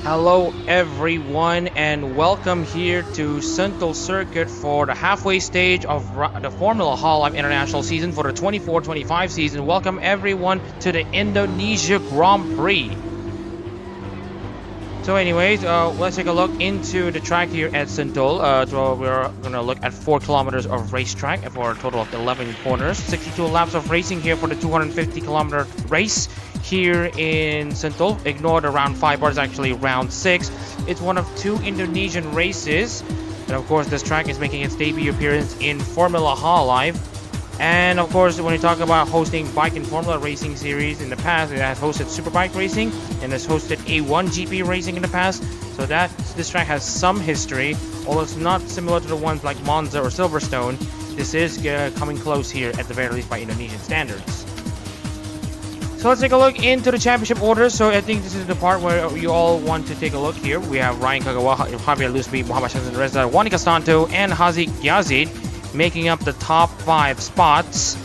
Hello everyone and welcome here to Sentul circuit for the halfway stage of the Formula Hololive International season for the 24-25 season. Welcome everyone to the Indonesia Grand Prix. So anyways, let's take a look into the track here at Sentul. So we're going to look at 4 kilometers of racetrack for a total of 11 corners. 62 laps of racing here for the 250 kilometer race here in Sentul. Ignore the round 5 part, it's actually round 6. It's one of 2 Indonesian races. And of course this track is making its debut appearance in Formula Hololive. And of course, when we talk about hosting bike and formula racing series in the past, it has hosted Superbike racing and has hosted A1 GP racing in the past. So this track has some history, although it's not similar to the ones like Monza or Silverstone. This is coming close here at the very least by Indonesian standards. So let's take a look into the championship order. So I think this is the part where you all want to take a look here. We have Ryan Kagawa, Javier Lusby, Muhammad Shazin Reza, Juan Castanto, and Haziq Yazid making up the top 5 spots.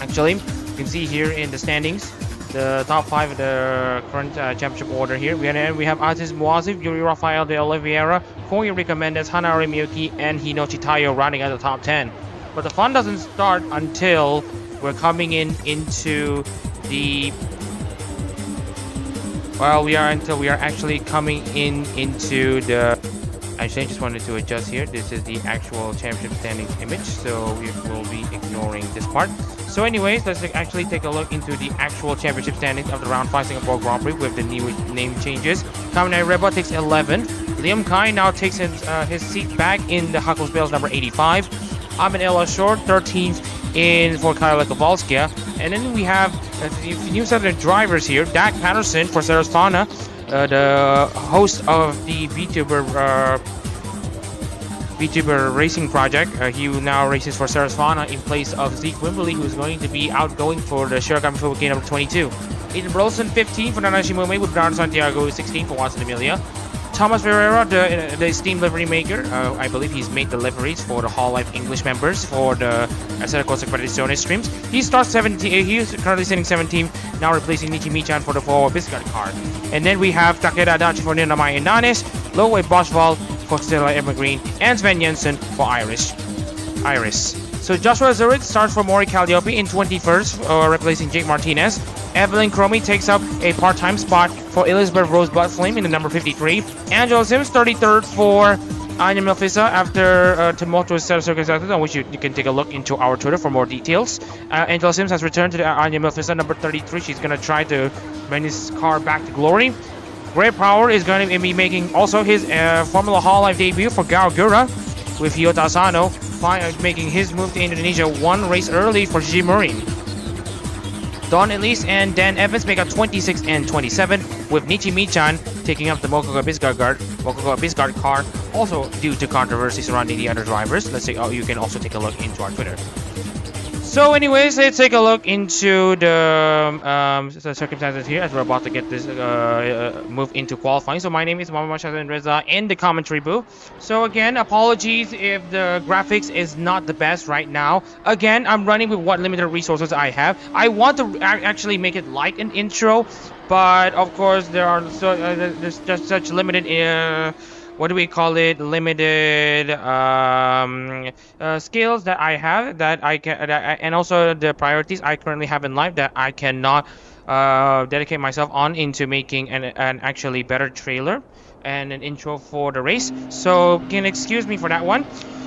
Actually, you can see here in the standings the top 5 of the current championship order here. We have Aziz Muazif, Yuri Rafael de Oliveira, Koya Rica Mendez, Hanari Miyuki, and Hinochi Tayo rounding out the top 10. But the fun doesn't start until we're coming into the we are actually coming into the. Actually, I just wanted to adjust here. This is the actual championship standings image, so we will be ignoring this part. So anyways, let's actually take a look into the actual championship standings of the round 5 Singapore Grand Prix with the new name changes. Kaminai Reba takes 11. Liam Kai now takes his seat back in the Hakkos Bales number 85. Ahmed El Ashor 13th for Kyle Kowalskia. And then we have a new set of drivers here. Dak Patterson for Sarasvana, the host of the VTuber racing project. He now races for Sarasvana in place of Zeke Wimberley, who is going to be outgoing for the Shiragami Fubuki number 22. Aiden Burleson 15 for Nanashi Mume, with Bernardo Santiago 16 for Watson Emilia. Thomas Ferreira, the esteemed livery maker, I believe he's made the liveries for the Hololive English members for the Assetto Corsa Competizione streams. He starts 17. He's currently sitting 17th, now replacing Nichi Michan for the 4 Biscard car. And then we have Takeda Adachi for Ninamai Inanes, Lowe Boschwald for Stella Evergreen, and Sven Jensen for Iris. So Joshua Zurich starts for Mori Calliope in 21st, replacing Jake Martinez. Evelyn Cromie takes up a part-time spot for Elizabeth Rosebud Flame in the number 53. Angela Sims 33rd for Anya Melfisa after tumultuous set of circumstances, on which you can take a look into our Twitter for more details. Angela Sims has returned to the Anya Melfisa number 33. She's going to try to bring this car back to glory. Greg Power is going to be making also his Formula Hololive debut for Gao Gura, with Hyota Asano making his move to Indonesia 1 race early for Gigi Murin. Don Elise and Dan Evans make up 26 and 27, with Nichi Michan taking up the Mokoka Biscard car, also due to controversy surrounding the other drivers. Let's say you can also take a look into our Twitter. So anyways, let's take a look into the circumstances here as we're about to get this move into qualifying. So my name is Muhammad Shazin Reza in the commentary booth. So again, apologies if the graphics is not the best right now. Again, I'm running with what limited resources I have. I want to actually make it like an intro, but of course there are there's just such limited limited skills that I have, that I can, and also the priorities I currently have in life that I cannot dedicate myself on into making an actually better trailer and an intro for the race. So you can excuse me for that one.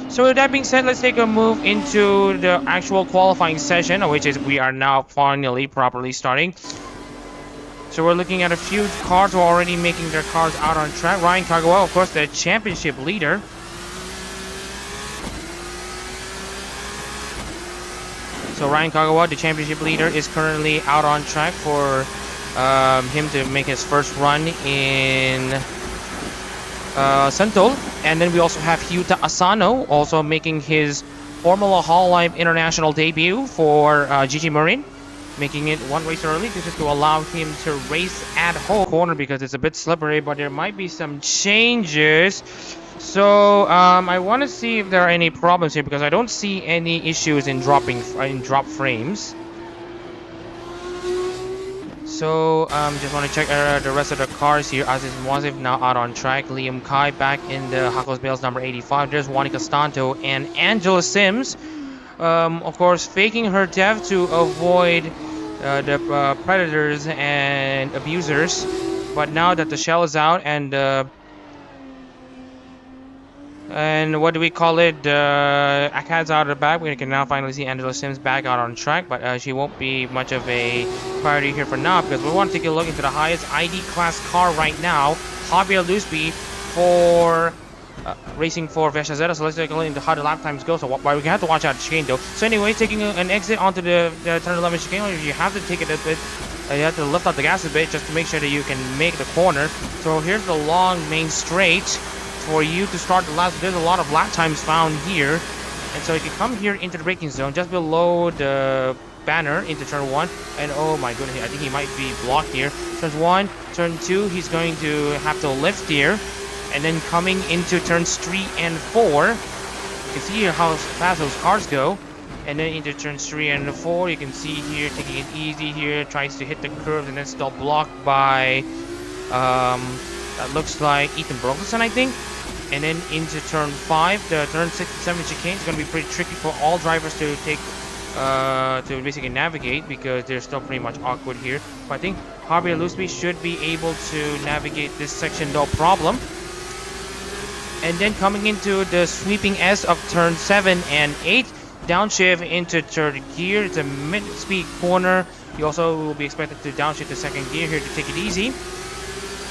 So with that being said, let's take a move into the actual qualifying session, which is we are now finally properly starting. So we're looking at a few cars who are already making their cars out on track. Ryan Kagawa, of course, the championship leader. So Ryan Kagawa, the championship leader, is currently out on track for him to make his first run in Sentul. And then we also have Hyuta Asano also making his Formula Hololive International debut for Gigi Murin, making it 1 race early. This is to allow him to race at home corner because it's a bit slippery, but there might be some changes. So I want to see if there are any problems here, because I don't see any issues in drop frames. So, just want to check the rest of the cars here. Aziz Mwazif now out on track. Liam Kai back in the Hakos Bales number 85. There's Juanica Stanto and Angela Sims. Of course, faking her death to avoid the predators and abusers. But now that the shell is out and what do we call it? Akkad's out of the back. We can now finally see Angela Sims back out on track, but she won't be much of a priority here for now because we want to take a look into the highest ID class car right now, Javier Lusby for racing for Vesha Zeta. So let's take a look into how the lap times go. So we have to watch out the chicane though. So anyway, taking an exit onto the turn 11 chicane, you have to take it a bit. You have to lift up the gas a bit just to make sure that you can make the corner. So here's the long main straight for you to start the lap. There's a lot of lap times found here, and so you can come here into the braking zone just below the banner into turn 1, and oh my goodness, I think he might be blocked here. Turn 1, turn 2, he's going to have to lift here, and then coming into turns 3 and 4, you can see here how fast those cars go. And then into turns 3 and 4, you can see here taking it easy here, tries to hit the curves and then still blocked by that looks like Ethan Brooklyn, I think. And then into turn 5, the turn 6 and 7 chicane is going to be pretty tricky for all drivers to take to basically navigate because they're still pretty much awkward here. But I think Javier Lusby should be able to navigate this section no problem. And then coming into the sweeping S of turn 7 and 8, downshift into third gear. It's a mid-speed corner. You also will be expected to downshift to second gear here to take it easy.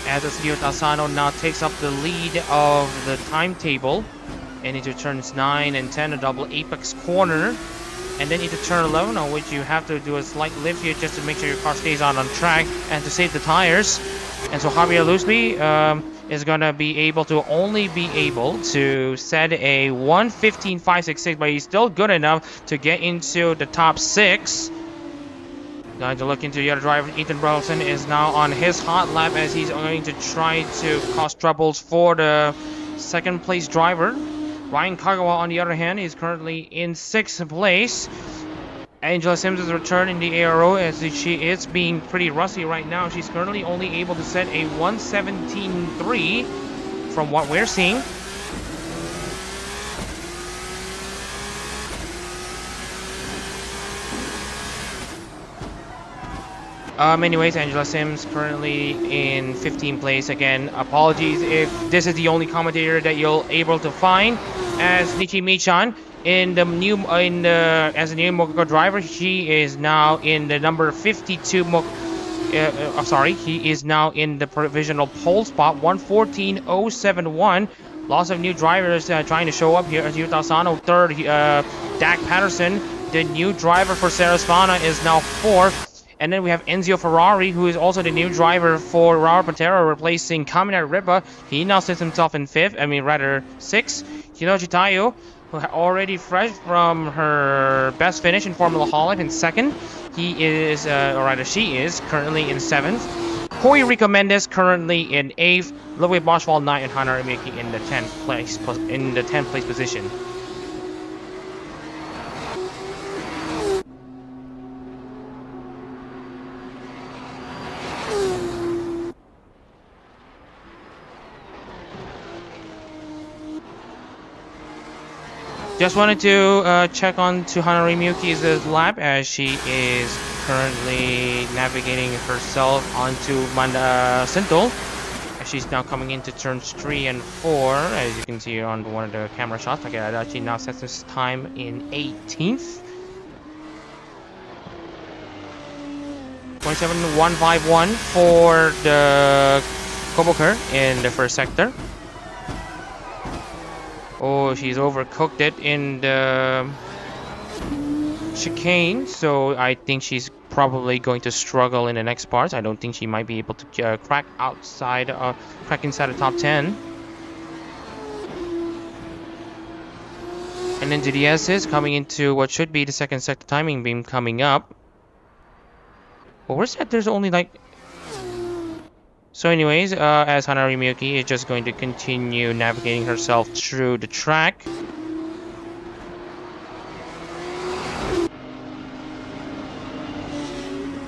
As Assetto Corsa now takes up the lead of the timetable. And into turns 9 and 10, a double apex corner. And then into turn 11, on which you have to do a slight lift here just to make sure your car stays on track and to save the tires. And so Javier Lusby is going to be able to set a 1:15.566, but he's still good enough to get into the top 6. Going to look into the other driver. Ethan Brunson is now on his hot lap as he's going to try to cause troubles for the second place driver. Ryan Kagawa, on the other hand, is currently in 6th place. Angela Sims is returning the ARO as she is being pretty rusty right now. She's currently only able to set a 1:17.3 from what we're seeing. Anyways, Angela Sims currently in 15th place. Again, apologies if this is the only commentator that you'll able to find. As Nichi Michan as a new Mokoko driver, she is now in the number 52. He is now in the provisional pole spot, 1:14.071. Lots of new drivers trying to show up here. As Yuta Asano third, Dak Patterson, the new driver for Sarasvana, is now 4th. And then we have Enzio Ferrari, who is also the new driver for Raul Pantera, replacing Kaminari Ripa. He now sits himself in 6th. Hinoji Tayo, already fresh from her best finish in Formula Hololive in 2nd. She is currently in 7th. Puerto Rico Mendes currently in 8th. Ludwig Boschwald 9th, and Hana Miki in the 10th place position. Just wanted to check on to Hanari Miyuki's lap as she is currently navigating herself onto Sentul. She's now coming into turns 3 and 4, as you can see on one of the camera shots. Okay, she now sets this time in 18th. 27.151 for the Koboker in the first sector. Oh, she's overcooked it in the chicane, so I think she's probably going to struggle in the next parts. I don't think she might be able to crack inside the top 10. And then GDS is coming into what should be the second sector timing beam coming up. Well, where's that? There's only like... So anyways, as Hanari Miyuki is just going to continue navigating herself through the track.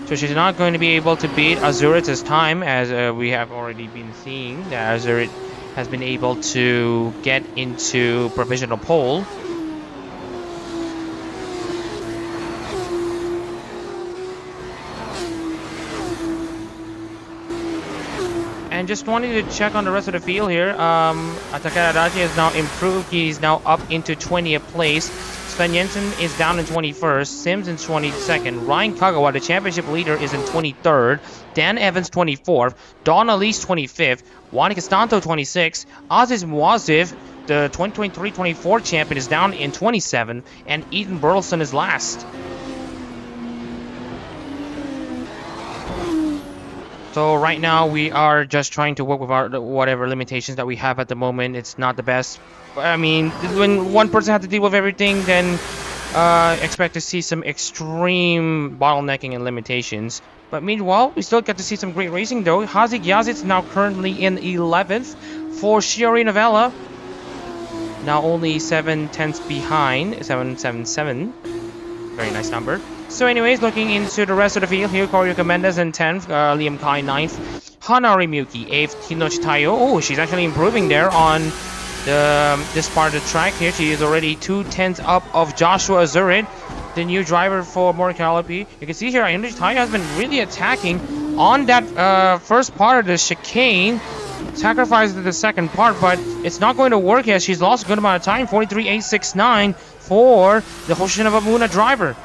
So she's not going to be able to beat Azurit's time, as we have already been seeing that Azurit has been able to get into provisional pole. And just wanted to check on the rest of the field here. Takara Adachi has now improved. He's now up into 20th place. Sven Jensen is down in 21st. Sims in 22nd. Ryan Kagawa, the championship leader, is in 23rd. Dan Evans 24th. Don Elise 25th. Juan Castanto 26th. Aziz Muazif, the 2023-24 champion, is down in 27th. And Ethan Burleson is last. So right now we are just trying to work with our whatever limitations that we have at the moment. It's not the best. I mean, when one person has to deal with everything, then expect to see some extreme bottlenecking and limitations. But meanwhile, we still get to see some great racing though. Hazik Yazid's now currently in 11th for Shiori Novella. Now only 7/10 behind, 777. Very nice number. So anyways, looking into the rest of the field here, Koryuka Mendes in 10th, Liam Kai 9th, Hanari Miyuki 8th, Hinochi Tayo. Oh, she's actually improving there on this part of the track here. She is already 2/10 up of Joshua Azurit, the new driver for Moricalopi. You can see here, Hinochi Tayo has been really attacking on that first part of the chicane, sacrificing the second part, but it's not going to work as she's lost a good amount of time. 43.869 for the Hoshinaba Muna driver.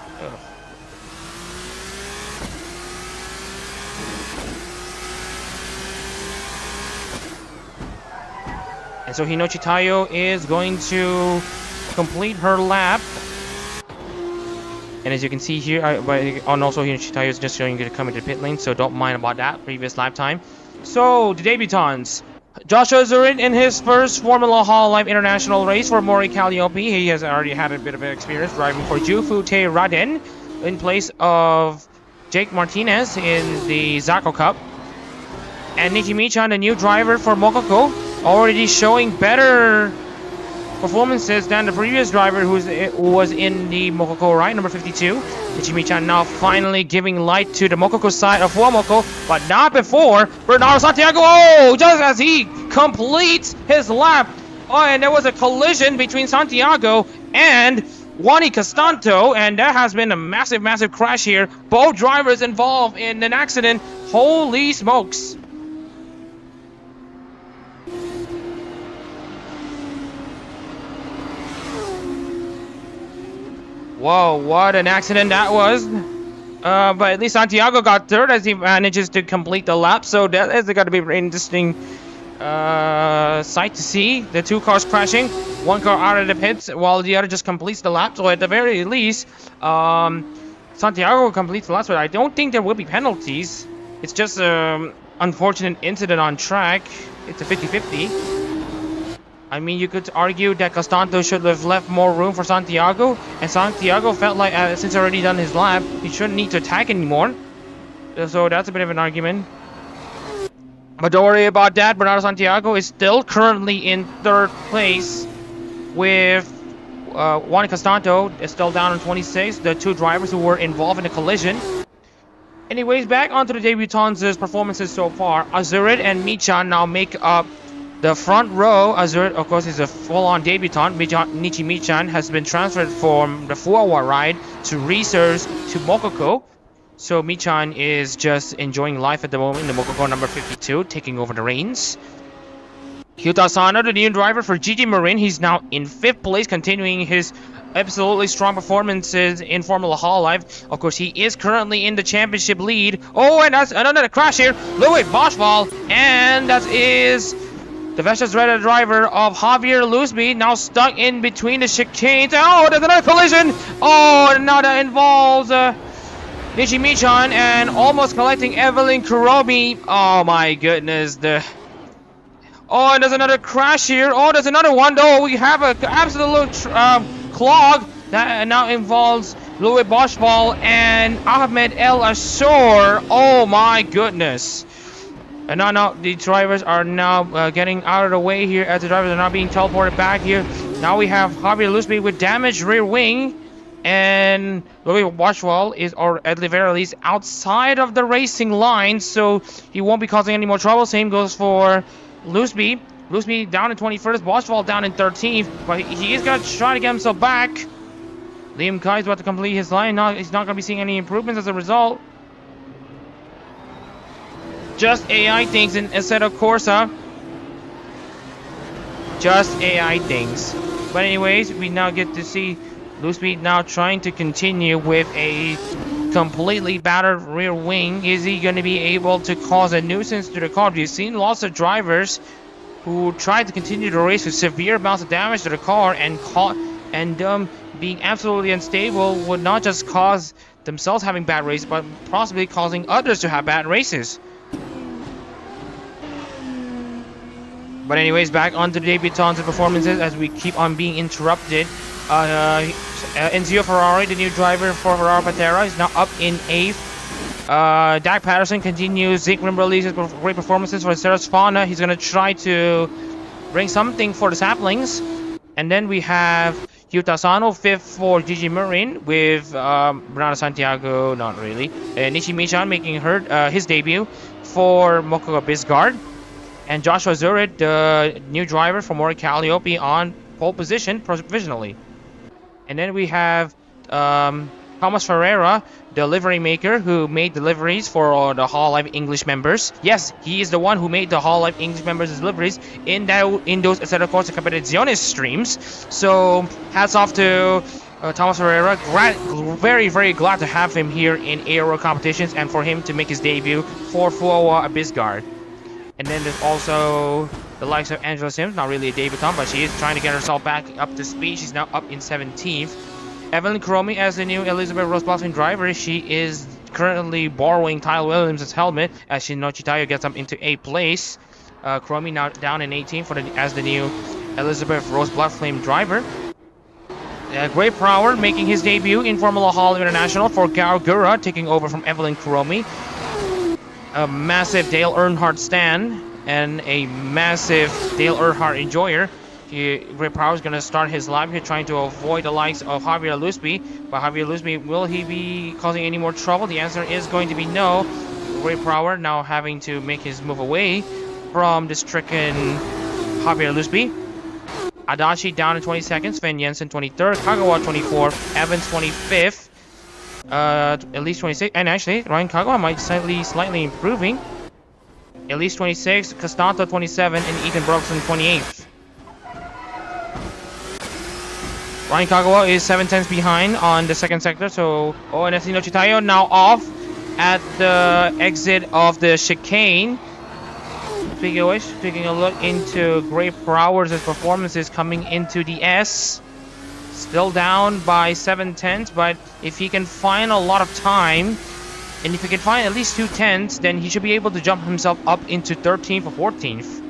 And so Hinochi Tayo is going to complete her lap. And as you can see here, and also Hinochi Tayo is just showing you to come into the pit lane, so don't mind about that previous lap time. So, the debutants. Joshua Azurit in his first Formula Hololive International race for Mori Calliope. He has already had a bit of experience driving for Jufu Te Raden in place of Jake Martinez in the Zako Cup. And Nichimi-chan, the new driver for Mokoko, already showing better performances than the previous driver who was in the Mokoko ride, number 52. Nichimi-chan now finally giving light to the Mokoko side of Fuamoko, but not before Bernardo Santiago. Oh, just as he completes his lap. Oh, and there was a collision between Santiago and Juani Castanto, and there has been a massive, massive crash here. Both drivers involved in an accident. Holy smokes. Whoa, what an accident that was. But at least Santiago got third as he manages to complete the lap. So that is going to be an interesting sight to see. The two cars crashing. One car out of the pits while the other just completes the lap. So at the very least, Santiago completes the lap. So I don't think there will be penalties. It's just an unfortunate incident on track. It's a 50-50. I mean, you could argue that Castanto should have left more room for Santiago, and Santiago felt like since already done his lap, he shouldn't need to attack anymore. So that's a bit of an argument. But don't worry about that. Bernardo Santiago is still currently in third place, with Juan Castanto is still down in 26. The two drivers who were involved in the collision. Anyways, back onto the debutants' performances so far. Azurit and Michan now make up the front row. Azurit, of course, is a full-on debutant. Nichimi-chan has been transferred from the Fuawa ride to reserves to Mokoko. So Michan is just enjoying life at the moment in the Mokoko number 52, taking over the reins. Hyuta Asano, the new driver for GT Marin, he's now in 5th place, continuing his absolutely strong performances in Formula Hololive. Of course, he is currently in the championship lead. Oh, and that's another crash here. Louis Boschwald, and that is the Vestas Red driver of Javier Luzbi, now stuck in between the chicanes. Oh, there's another collision. Oh, and now that involves Nichimi-chan and almost collecting Evelyn Kuromi. Oh my goodness. Oh, and there's another crash here. Oh, there's another one. Oh, we have an absolute clog that now involves Louis Boschwald and Ahmed El Ashor. Oh my goodness. And now the drivers are now getting out of the way here as the drivers are now being teleported back here. Now we have Javier Luzbi with damaged rear wing. And Louis Washwell is or at the very least outside of the racing line, so he won't be causing any more trouble. Same goes for Looseby. Looseby down in 21st, Washwell down in 13th, but he is going to try to get himself back. Liam Kai is about to complete his line. He's not going to be seeing any improvements as a result. Just AI things in Assetto Corsa. Just AI things. But anyways, we now get to see Looseby now trying to continue with a completely battered rear wing. Is he going to be able to cause a nuisance to the car? We've seen lots of drivers who tried to continue the race with severe amounts of damage to the car and being absolutely unstable would not just cause themselves having bad races, but possibly causing others to have bad races. But anyways, back onto the debutants and performances as we keep on being interrupted. Enzio Ferrari, the new driver for Ferrari Patera, is now up in 8th. Dak Patterson continues. Zeke Rim releases great performances for Ceres Fauna. He's going to try to bring something for the saplings. And then we have Hugh Tassano, 5th for Gigi Marin, with Bernardo Santiago, not really. Nishi Michan making his debut for Mokuga Bisgard. And Joshua Zurid, the new driver for Mori Calliope, on pole position provisionally. And then we have Thomas Ferreira, the livery maker who made deliveries for the Hololive English members. Yes, he is the one who made the Hololive English members' deliveries in those Assetto Corsa Competiciones streams. So hats off to Thomas Ferreira. Very, very glad to have him here in Aero competitions and for him to make his debut for Fuawa Bisgard. And then there's also the likes of Angela Sims, not really a debutant, but she is trying to get herself back up to speed. She's now up in 17th. Evelyn Kuromi as the new Elizabeth Rosblossing driver. She is currently borrowing Tyler Williams' helmet as Shinochitayo gets up into 8th place. Kuromi now down in 18th as the new Elizabeth Rose Bloodflame driver. Great Prower making his debut in Formula Hall International for Gao Gura, taking over from Evelyn Kuromi. A massive Dale Earnhardt stan and a massive Dale Earnhardt enjoyer. Great Power is going to start his lap here trying to avoid the likes of Javier Looseby. But Javier Looseby, will he be causing any more trouble? The answer is going to be no. Great Power now having to make his move away from the stricken Javier Looseby. Adachi down in 22nd, Sven Jensen 23rd, Kagawa 24th, Evans 25th. At least 26, and actually Ryan Kagawa might slightly improving. At least 26, Costanto 27, and Ethan Brooks 28th. Ryan Kagawa is 7/10 behind on the second sector, so and Esino Chitayo now off at the exit of the chicane. Speaking of which, taking a look into Great Powers' performances coming into the S. Still down by 7/10, but if he can find a lot of time, and if he can find at least 2/10, then he should be able to jump himself up into 13th or 14th.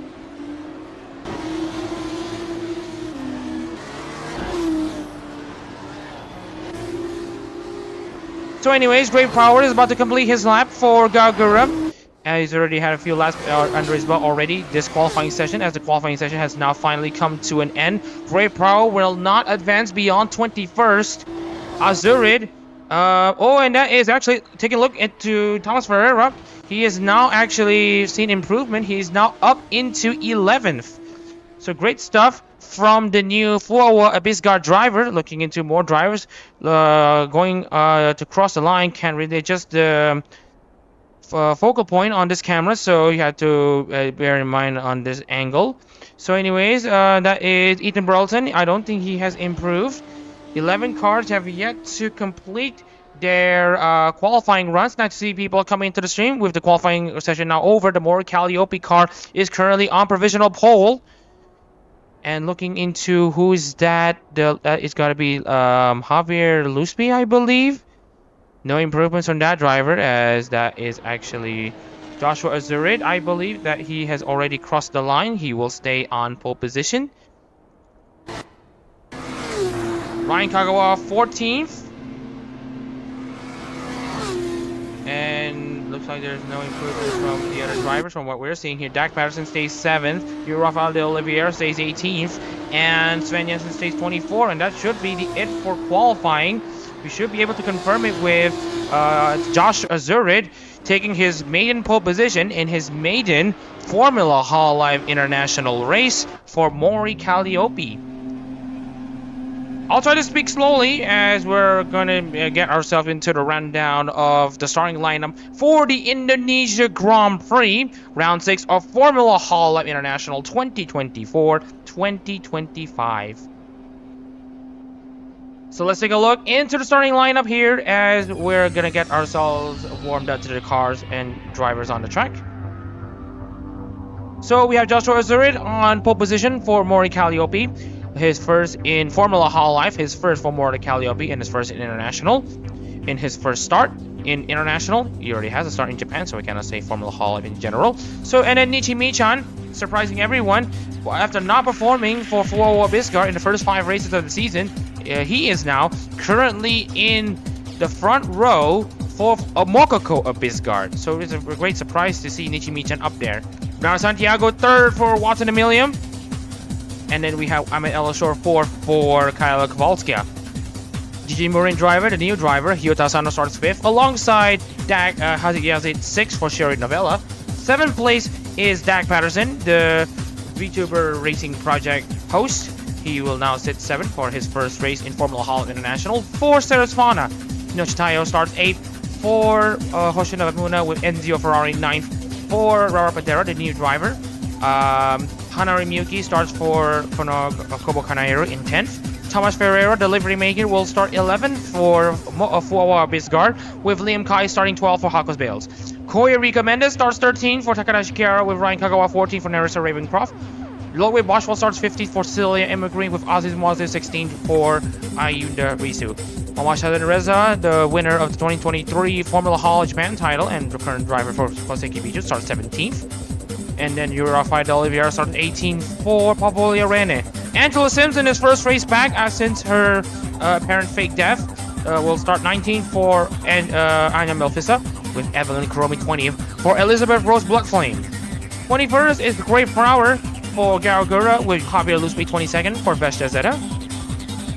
So anyways, Great Power is about to complete his lap for Gagura. He's already had a few laps under his belt already this qualifying session, as the qualifying session has now finally come to an end. Great Power will not advance beyond 21st. Azurid. And that is actually taking a look into Thomas Ferreira. He has now actually seen improvement. He's now up into 11th. So great stuff from the new Fuawa Bisgard driver. Looking into more drivers going to cross the line. Can't really adjust the focal point on this camera, so you have to bear in mind on this angle. So anyways, that is Ethan Burleson. I don't think he has improved. 11 cars have yet to complete their qualifying runs. Nice to see people coming into the stream with the qualifying session now over. The Mori Calliope car is currently on provisional pole. And looking into who is that, it's got to be Javier Looseby, I believe. No improvements on that driver, as that is actually Joshua Azurid. I believe that he has already crossed the line. He will stay on pole position. Ryan Kagawa 14th. And looks like there's no improvement from the other drivers from what we're seeing here. Dak Patterson stays 7th. Rafael de Oliveira stays 18th. And Sven Jensen stays 24th. And that should be the it for qualifying. we should be able to confirm it with Josh Azurid taking his maiden pole position in his maiden Formula Hololive International race for Mori Calliope. I'll try to speak slowly as we're gonna get ourselves into the rundown of the starting lineup for the Indonesia Grand Prix, round 6 of Formula Hololive International 2024-2025. So let's take a look into the starting lineup here as we're gonna get ourselves warmed up to the cars and drivers on the track. So we have Joshua Azurid on pole position for Mori Calliope. His first in Formula Hololive, his first for Mori Calliope, and his first in International. In his first start in International, he already has a start in Japan, so we cannot say Formula Hololive in general. So, and then Nichi Michan, surprising everyone, after not performing for Fuwa Bisgard in the first 5 races of the season, he is now currently in the front row for a Mokoko of Bisgard. So it's a great surprise to see Nichi Michan up there. Now Santiago third for Watson Emilium. And then we have Ahmed Elashor 4th for Kyle Kowalska. GG Marin driver, the new driver, Hyota Sano starts 5th, alongside Dak Yazid 6th for Sherry Novella. 7th place is Dak Patterson, the VTuber Racing Project host. He will now sit 7th for his first race in Formula Hololive International. 4 Sarasvana. Nochitayo starts 8th for Hoshino Muna with Enzio Ferrari 9th for Rara Padera, the new driver. Hanari Miyuki starts for Kobo Kanairu in 10th. Thomas Ferreira, delivery maker, will start 11th for Fuwa Bisgard, with Liam Kai starting 12th for Hakos Bales. Koya Rika Mendes starts 13th for Takadashi Kiara, with Ryan Kagawa 14th for Nerissa Ravencroft. Lowe Boschwell starts 15th for Celia Emmergreen, with Aziz Mwazi 16th for Ayunda Risu. Mamasha Reza, the winner of the 2023 Formula Hall Japan title and the current driver for Koseki Biju, starts 17th. And then Rafael Oliveira started 18th for Papolia Rene. Angela Simpson, his first race back since her apparent fake death, will start 19th for Anya Melfissa, with Evelyn Kuromi 20th for Elizabeth Rose Bloodflame. 21st is Great Flower for Garagura, with Javier Lusby 22nd for Vesta Zeta.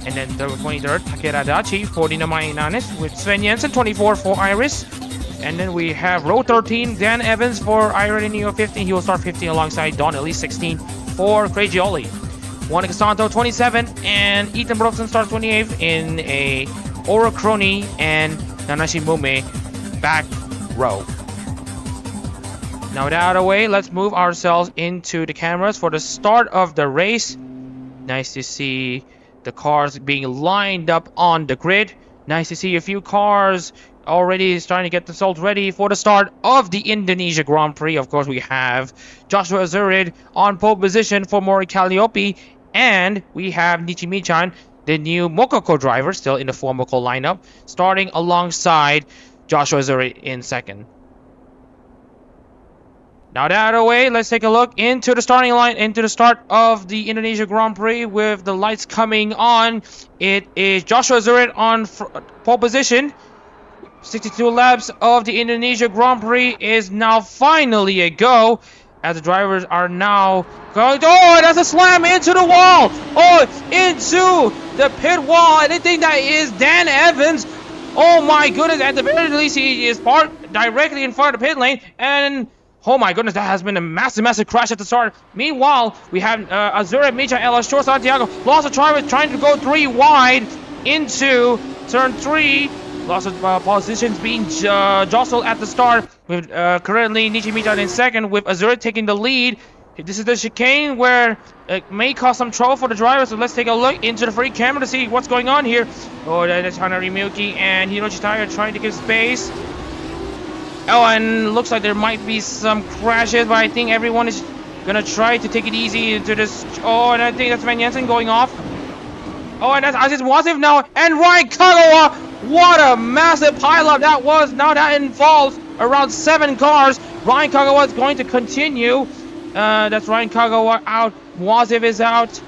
And then the 23rd, Takeda Dachi for Dinamai Nanis, with Sven Jensen 24th for Iris. And then we have row 13, Dan Evans for Iron Neo 15. He will start 15 alongside Don Elise 16 for Craigioli. Juan Casanto 27 and Ethan Brookston starts 28th in a Ora Crony and Nanashi Mume back row. Now that out of the way, let's move ourselves into the cameras for the start of the race. Nice to see the cars being lined up on the grid. Nice to see a few cars already starting to get themselves ready for the start of the Indonesia Grand Prix. Of course, we have Joshua Azurid on pole position for Mori Calliope, and we have Nichi Michan, the new Mokoko driver, still in the Fuamoko lineup, starting alongside Joshua Azurid in second. Now that out of the way, let's take a look into the starting line, into the start of the Indonesia Grand Prix with the lights coming on. It is Joshua Azurid on pole position. 62 laps of the Indonesia Grand Prix is now finally a go, as the drivers are now going. Oh, that's a slam into the wall. Oh, into the pit wall. I think that is Dan Evans. Oh my goodness, at the very least he is parked directly in front of the pit lane, and oh my goodness, that has been a massive crash at the start. Meanwhile, we have Azurid, Micha, Elashor, Santiago lost the driver trying to go 3 wide into turn 3. Lots of positions being jostled at the start, with currently Nichi Michan in second, with Azurid taking the lead. This is the chicane where it may cause some trouble for the driver, so let's take a look into the free camera to see what's going on here. Oh, that's Hanari Miyuki and Hiroshi Taira trying to give space. Oh, and looks like there might be some crashes, but I think everyone is gonna try to take it easy into this. Oh, and I think that's Van Jensen going off. Oh, and that's Aziz Wasif now, and Ryan Kagawa. What a massive pileup that was. Now that involves around 7 cars. Ryan Kagawa is going to continue. That's Ryan Kagawa out. Wasif is out.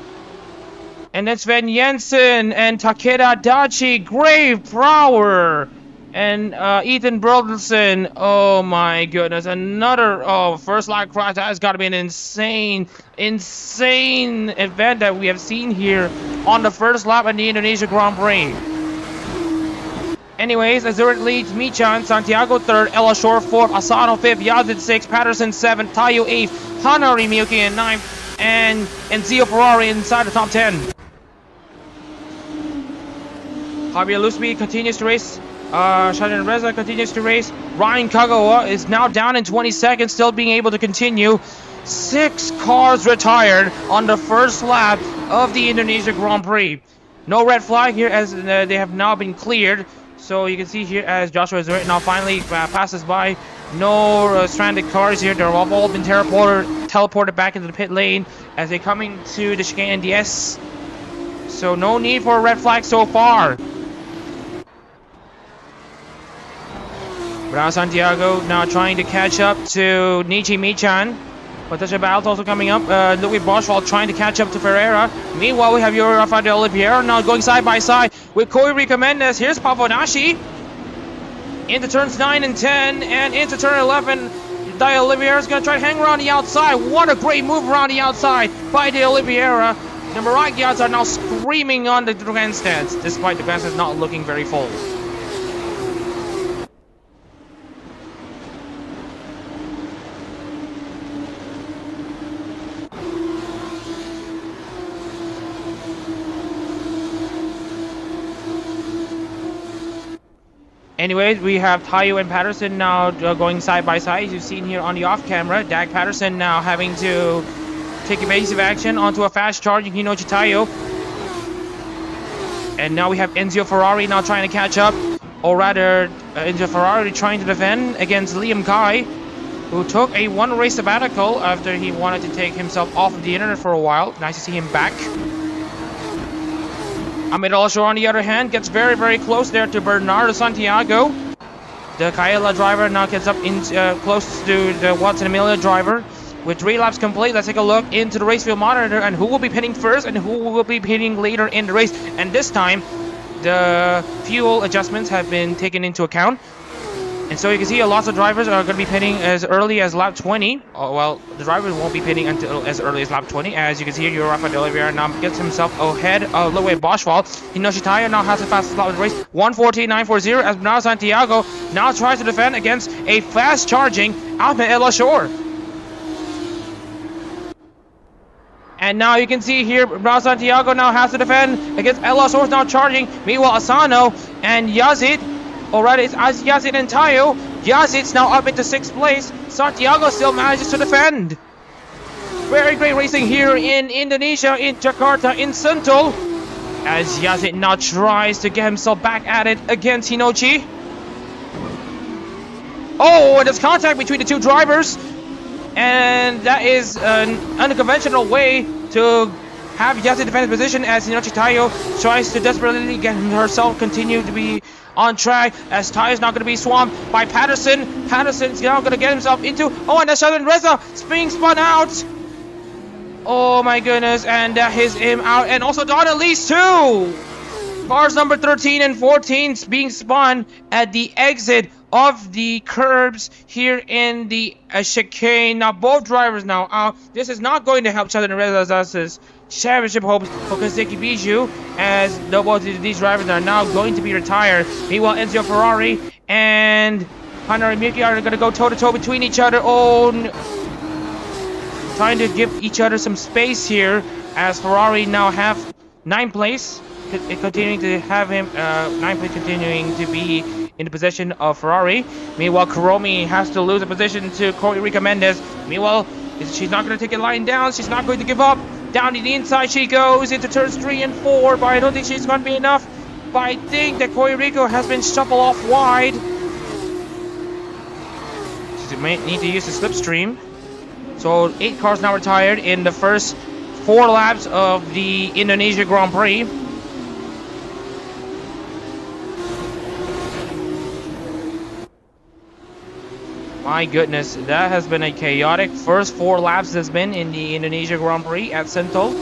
And that's Sven Jensen and Takeda Dachi, Grave Brower, and Ethan Burleson. Oh my goodness, another first lap crash. That has got to be an insane event that we have seen here on the first lap of the Indonesia Grand Prix. Anyways, Azure leads Michan, Santiago 3rd, Ella Shore 4th, Asano 5th, Yazid 6th, Patterson 7th, Tayo 8th, Hanari Miyuki in 9th, and Zio Ferrari inside the top 10. Javier Lusby continues to race. Shadon Reza continues to race. Ryan Kagawa is now down in 20 seconds, still being able to continue. 6 cars retired on the first lap of the Indonesia Grand Prix. No red flag here as they have now been cleared. So you can see here as Joshua is now finally passes by. No stranded cars here. They've all been teleported back into the pit lane as they're coming to the chicane NDS. So no need for a red flag so far. Brown Santiago now trying to catch up to Nichi Michan. Potential battles also coming up. Louis Boschwald trying to catch up to Ferreira. Meanwhile, we have Rafael de Oliveira now going side by side with Koirika Mendes. Here's Pavonashi into turns 9 and 10, and into turn 11. De Oliveira is going to try to hang around the outside. What a great move around the outside by De Oliveira. The Maragians are now screaming on the grandstands, despite the grandstands not looking very full. Anyways, we have Tayo and Patterson now going side by side, as you've seen here on the off camera. Dag Patterson now having to take evasive action onto a fast charging Hinochi Tayo. And now we have Enzio Ferrari now trying to catch up, or rather Enzio Ferrari trying to defend against Liam Kai, who took a one-race sabbatical after he wanted to take himself off of the internet for a while. Nice to see him back. Ahmed Alshore, on the other hand, gets very, very close there to Bernardo Santiago. The Kaela driver now gets up close to the Watson Emilia driver. With 3 laps complete, let's take a look into the race field monitor and who will be pitting first and who will be pitting later in the race. And this time, the fuel adjustments have been taken into account. And so you can see lots of drivers are going to be pitting as early as lap 20. Oh, well, the drivers won't be pitting until as early as lap 20. As you can see here, Rafael de Oliveira now gets himself ahead of Louis Boschwald. Hinoshi Tayo now has the fastest lap of the race, 1:14.940, as Bernardo Santiago now tries to defend against a fast-charging Ahmed El Ashore. And now you can see here, Bernardo Santiago now has to defend against El Ashore now charging. Meanwhile, Asano and Yazid. Alright, it's Yazid and Tayo. Yazid's now up into 6th place. Santiago still manages to defend. Very great racing here in Indonesia, in Jakarta, in Sentul. As Yazid now tries to get himself back at it against Hinochi. Oh, and there's contact between the 2 drivers. And that is an unconventional way to have Yazid defend his position as Hinochi Tayo tries to desperately get herself continue to be on track, as Tayo is now going to be swamped by Patterson. Patterson's now going to get himself into... Oh, and that's Sheldon Reza being spun out. Oh my goodness, and that is him out. And also Don Elise too. Cars number 13 and 14 being spun at the exit of the curbs here in the chicane. Now both drivers now out. This is not going to help Sheldon Reza's championship hopes for Kazeki Bijou, as both of these drivers are now going to be retired. Meanwhile, Enzio Ferrari and Hanari Miyuki are going to go toe-to-toe between each other. Oh, trying to give each other some space here, as Ferrari now have 9th place, continuing to have him 9th place, continuing to be in the possession of Ferrari. Meanwhile, Kuromi has to lose a position to Koirika Mendes. Meanwhile, she's not going to take it lying down. She's not going to give up. Down to the inside she goes into turns 3 and 4, but I don't think she's going to be enough. But I think that Koirika has been shuffled off wide. She may need to use the slipstream. So 8 cars now retired in the first 4 laps of the Indonesia Grand Prix. My goodness, that has been a chaotic first 4 laps that's been in the Indonesia Grand Prix at Sentul.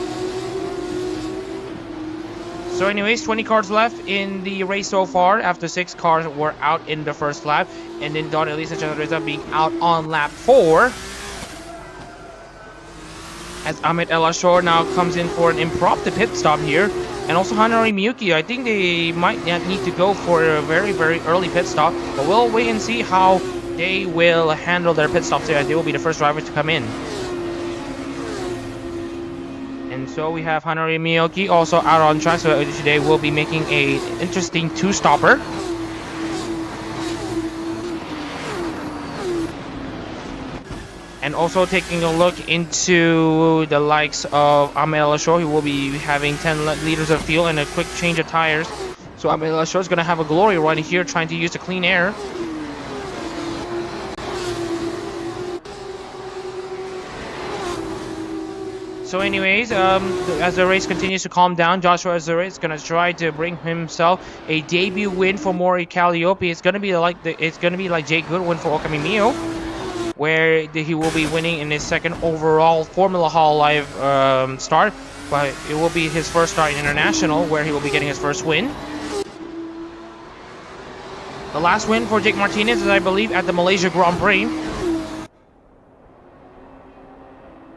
So anyways, 20 cars left in the race so far after 6 cars were out in the first lap. And then Don Elisa and Reza being out on lap 4. as Ahmed El Ashor now comes in for an impromptu pit stop here. And also Hanari Miyuki, I think they might not need to go for a very, very early pit stop. But we'll wait and see how they will handle their pit stops here, as they will be the first drivers to come in. And so we have Hanari Miyuki also out on track, so today we'll be making a interesting two-stopper. And also taking a look into the likes of Ahmed El Ashor, who will be having 10 liters of fuel and a quick change of tires. So Ahmed El Ashor is going to have a glory run here, trying to use the clean air. So anyways, as the race continues to calm down, Joshua Azure is gonna try to bring himself a debut win for Mori Calliope. It's gonna be like Jake Goodwin for Okami Mio, where he will be winning in his second overall Formula Hololive start, but it will be his first start in International, where he will be getting his first win. The last win for Jake Martinez is, I believe, at the Malaysia Grand Prix,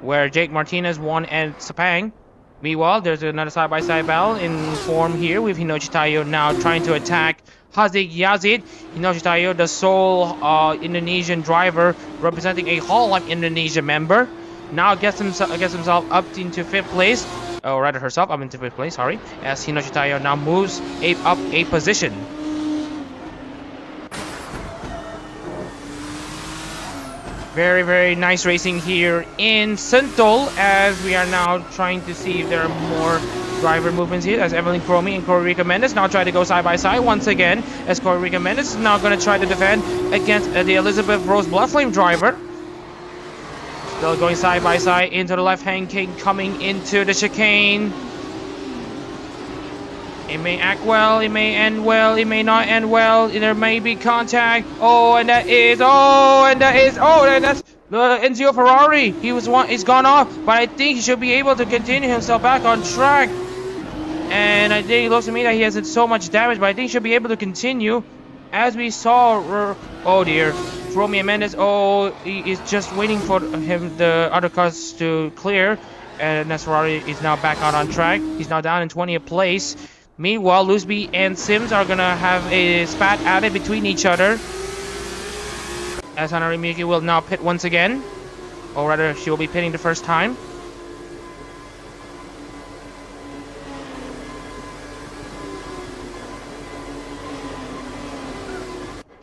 where Jake Martinez won at Sepang. Meanwhile, there's another side-by-side battle in form here with Hinochi Tayo now trying to attack Haziq Yazid. Hinochi Tayo, the sole Indonesian driver representing a Hololive Indonesia member, now gets himself up into 5th place, or rather herself up into 5th place, sorry, as Hinochi Tayo now moves up a position. Very, very nice racing here in Sentul, as we are now trying to see if there are more driver movements here, as Evelyn Cromie and Corey Rica Mendes now try to go side by side once again, as Corey Rica Mendes is now going to try to defend against the Elizabeth Rose Bloodflame driver. Still going side by side into the left-hand king, coming into the chicane. It may act well, it may end well, it may not end well, there may be contact. And that's Enzio Ferrari. He's gone off, but I think he should be able to continue himself back on track. And I think it looks to me that he has so much damage, but I think he should be able to continue. As we saw, oh dear, Romy Mendes, he is just waiting for the other cars to clear. And Ferrari is now back out on track. He's now down in 20th place. Meanwhile, Lusby and Sims are gonna have a spat at it between each other, as Hanari Miyuki will now pit once again, or rather she will be pitting the first time.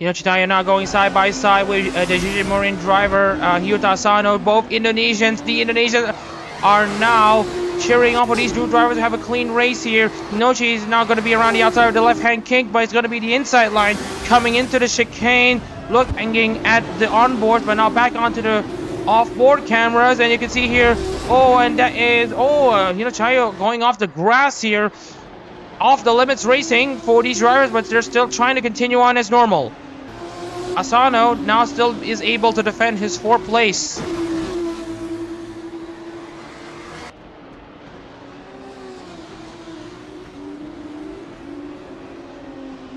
Hinochi Tayo now going side by side with the Gigi Morin driver, Hyuta Asano, both Indonesians. The Indonesians are now cheering on for these two drivers to have a clean race here. Hinochi is now going to be around the outside of the left-hand kink, but it's going to be the inside line coming into the chicane, looking at the onboard, but now back onto the off-board cameras, and you can see here, and that is, Hinochi Tayo going off the grass here, off the limits racing for these drivers, but they're still trying to continue on as normal. Asano now still is able to defend his 4th place.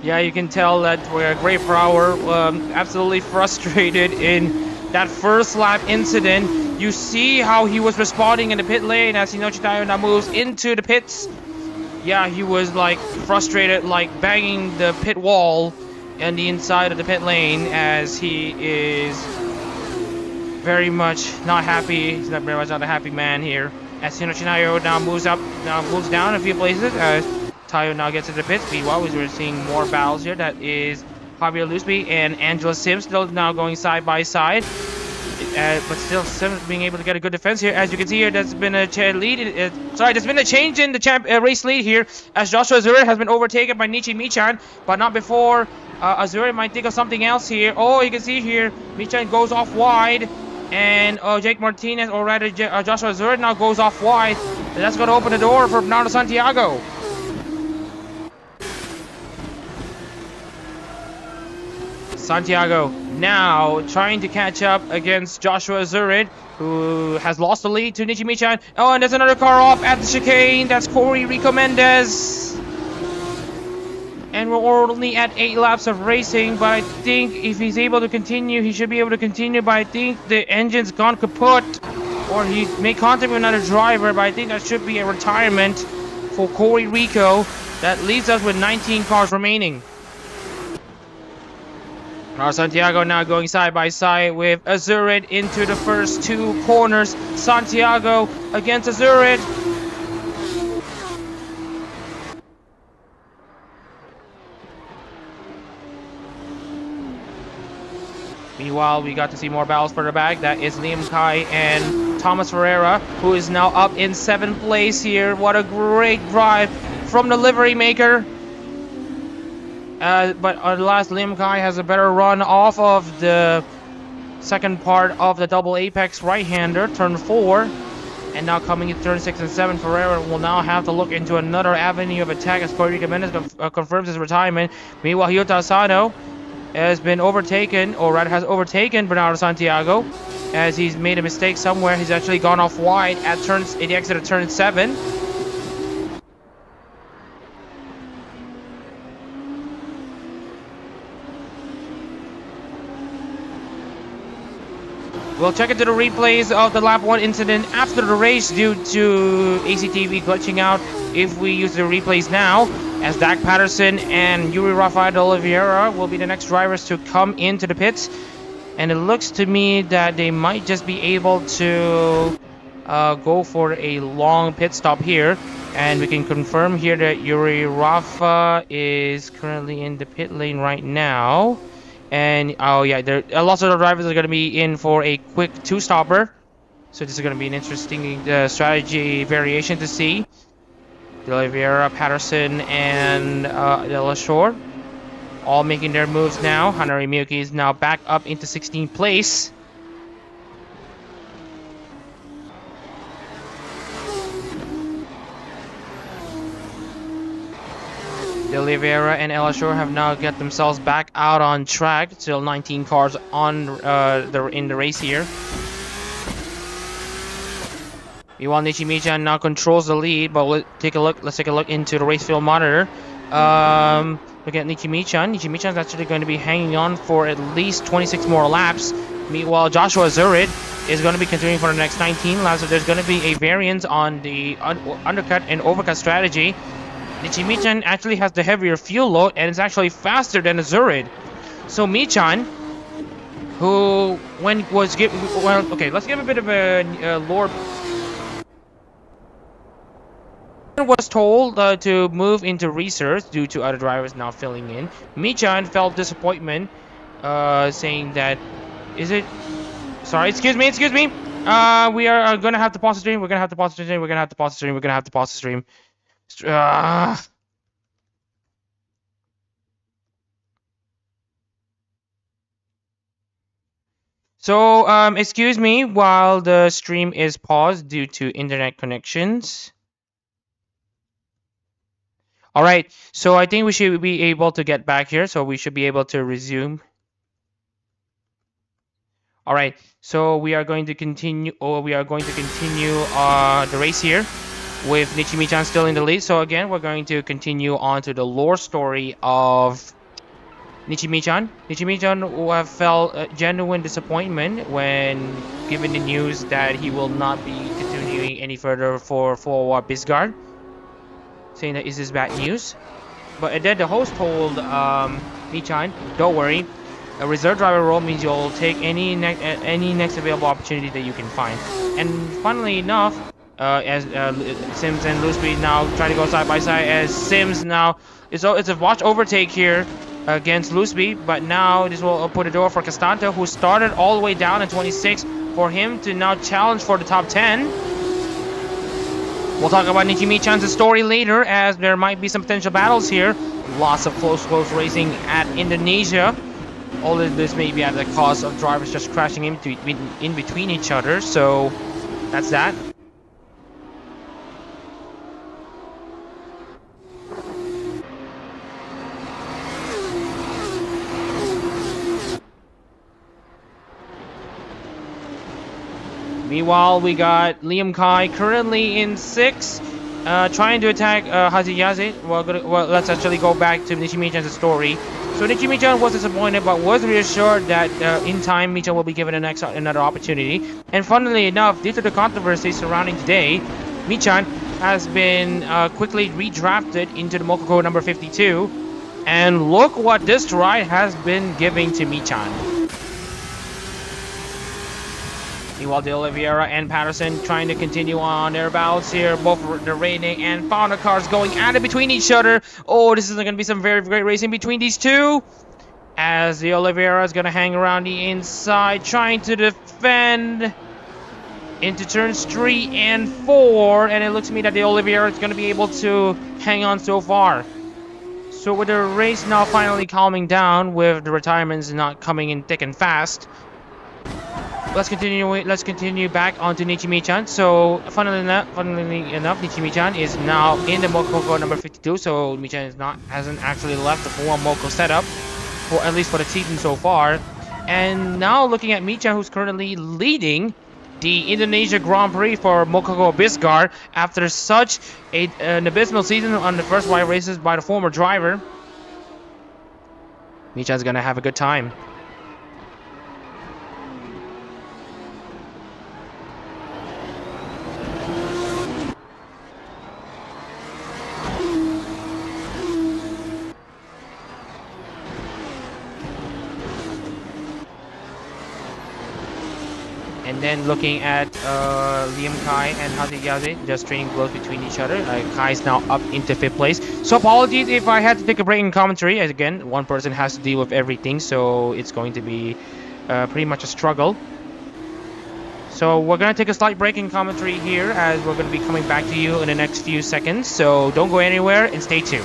Yeah, you can tell that Gray Power absolutely frustrated in that first lap incident. You see how he was responding in the pit lane as Hinochi Tayo now moves into the pits. Yeah, he was like frustrated, like banging the pit wall and the inside of the pit lane, as he is very much not happy. He's very much not a happy man here. As Hinochi Tayo now moves down a few places. Tayo now gets to the pits. Meanwhile, we're seeing more battles here. That is Javier Lusby and Angela Sims still now going side by side. But still Sims being able to get a good defense here. As you can see here, there's been a change in the race lead here, as Joshua Azure has been overtaken by Nichi Michan, but not before Azure might think of something else here. You can see here, Michan goes off wide, and Jake Martinez, or rather Joshua Azure now goes off wide. And that's going to open the door for Bernardo Santiago. Santiago now trying to catch up against Joshua Zurid, who has lost the lead to Nichi Michan. And there's another car off at the chicane. That's Corey Rico Mendes. And we're only at 8 laps of racing, but I think if he's able to continue, he should be able to continue. But I think the engine's gone kaput. or he made contact with another driver, but I think that should be a retirement for Corey Rico. That leaves us with 19 cars remaining. Now Santiago now going side by side with Azurid into the first two corners. Santiago against Azurid. Meanwhile, we got to see more battles further back. That is Liam Kai and Thomas Ferreira, who is now up in 7th place here. What a great drive from the livery maker. But alas, Liam Kai has a better run off of the second part of the double apex right-hander, turn 4. And now coming in turn 6 and 7, Ferreira will now have to look into another avenue of attack as Corey Jimenez confirms his retirement. Meanwhile, Hyota Asano has been overtaken, or rather has overtaken Bernardo Santiago, as he's made a mistake somewhere. He's actually gone off wide at the exit of turn 7. We'll check into the replays of the lap 1 incident after the race due to ACTV glitching out if we use the replays now, as Dak Patterson and Yuri Rafael de Oliveira will be the next drivers to come into the pits. And it looks to me that they might just be able to go for a long pit stop here. And we can confirm here that Yuri Rafa is currently in the pit lane right now. And oh yeah, lots of the drivers are going to be in for a quick 2-stopper. So this is going to be an interesting strategy variation to see. De Oliveira, Patterson, and De La Shore all making their moves now. Hanari Miyuki is now back up into 16th place. De Oliveira and Elashore have now got themselves back out on track. Still 19 cars on in the race here. Meanwhile, Nichimichan now controls the lead, but let's take a look into the race field monitor. Look at Nichimichan. Nichimichan is actually going to be hanging on for at least 26 more laps. Meanwhile, Joshua Zurid is going to be continuing for the next 19 laps. So there's going to be a variance on the undercut and overcut strategy. Nichimichan actually has the heavier fuel load and is actually faster than Azurid. So Michan, who let's give a bit of a lore. Was told to move into research due to other drivers now filling in. Michan felt disappointment, saying that, excuse me. We are gonna have to pause the stream. So, excuse me while the stream is paused due to internet connections. Alright, so I think we should be able to get back here, so we should be able to resume. Alright, so we are going to continue, the race here with Nichimichan still in the lead. So again, we're going to continue on to the lore story of Nichimichan. Nichimichan will have felt genuine disappointment when given the news that he will not be continuing any further for Bisgard, saying that is this bad news. But then the host told Michan, don't worry, a reserve driver role means you'll take any next available opportunity that you can find. And funnily enough, as Sims and Lusby now try to go side by side, as Sims now it's a watch overtake here against Lusby, but now this will put a door for Castanta, who started all the way down in 26, for him to now challenge for the top 10. We'll talk about Nichimichan's story later, as there might be some potential battles here. Lots of close racing at Indonesia. All of this may be at the cost of drivers just crashing in between each other, so that's that. Meanwhile, we got Liam Kai currently in 6th, trying to attack Hazi Yazid. Well, let's actually go back to Nichimi-chan's story. So Nichimi-chan was disappointed, but was reassured that in time Michan will be given another opportunity. And funnily enough, due to the controversy surrounding today, Michan has been quickly redrafted into the Mokoko number 52. And look what this ride has been giving to Michan. Meanwhile, De Oliveira and Patterson trying to continue on their bouts here. Both the reigning and founder cars going at it between each other. Oh, this is going to be some very great racing between these two. As De Oliveira is going to hang around the inside, trying to defend into turns 3 and 4. And it looks to me that De Oliveira is going to be able to hang on so far. So with the race now finally calming down, with the retirements not coming in thick and fast, let's continue back onto Nichimi-chan. So funnily enough, Nichimi-chan is now in the Mokoko number 52. So Michan hasn't actually left the full-on Moko setup, for at least for the season so far. And now looking at Michan, who's currently leading the Indonesia Grand Prix for Mokoko Bisgar after such an abysmal season on the first wide races by the former driver. Michan's gonna have a good time. And then looking at Liam Kai and Hazi Yazid just trading blows between each other. Kai's now up into 5th place. So apologies if I had to take a break in commentary. As again, one person has to deal with everything, so it's going to be pretty much a struggle. So we're going to take a slight break in commentary here, as we're going to be coming back to you in the next few seconds. So don't go anywhere and stay tuned.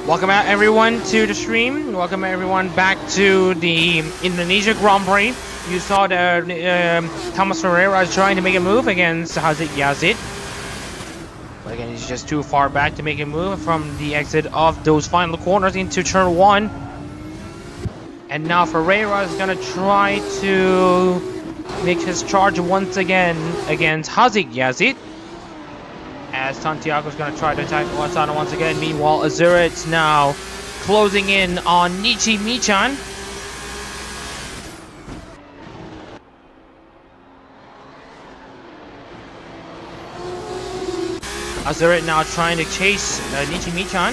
Welcome out everyone to the stream. Welcome everyone back to the Indonesia Grand Prix. You saw that Thomas Ferreira is trying to make a move against Hazi Yazid. But again, he's just too far back to make a move from the exit of those final corners into turn 1. And now Ferreira is going to try to make his charge once again against Hazi Yazid. As Santiago's going to try to attack Watano once again. Meanwhile, Azurit's now closing in on Nichimi-chan. Azurit now trying to chase Nichimi-chan.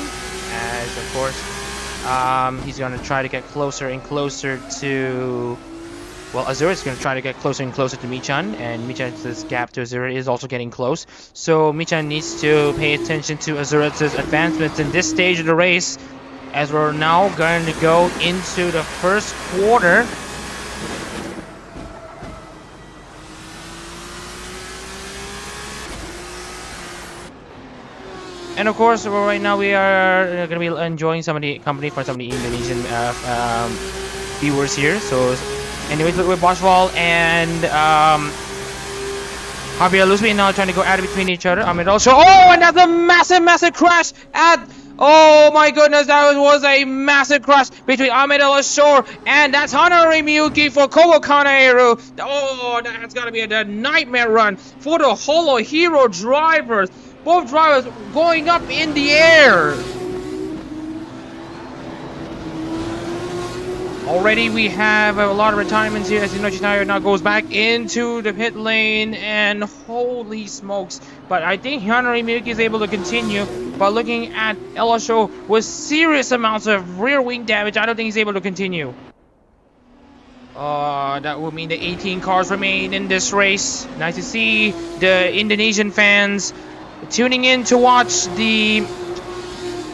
As, of course, he's going to try to get closer and closer to... Well, Azurit's going to try to get closer and closer to Michan, and Michan's gap to Azurit is also getting close. So Michan needs to pay attention to Azurit's advancements in this stage of the race, as we're now going to go into the first quarter. And of course, right now we are going to be enjoying some of the company from some of the Indonesian viewers here. So anyways, with Boschwall and Javier Luzbi now trying to go at it between each other. Ahmed also. Oh, and that's a massive crash at... Oh my goodness, that was a massive crash between Ahmed El-Ashor and that's Hanari Miyuki for Kogo Kanaeru. Oh, that's gotta be a nightmare run for the Holo Hero drivers. Both drivers going up in the air. Already we have a lot of retirements here as Inochitayo now goes back into the pit lane, and holy smokes. But I think Hanari Miyuki is able to continue, but looking at El-Ashor with serious amounts of rear wing damage, I don't think he's able to continue. That would mean the 18 cars remain in this race. Nice to see the Indonesian fans tuning in to watch the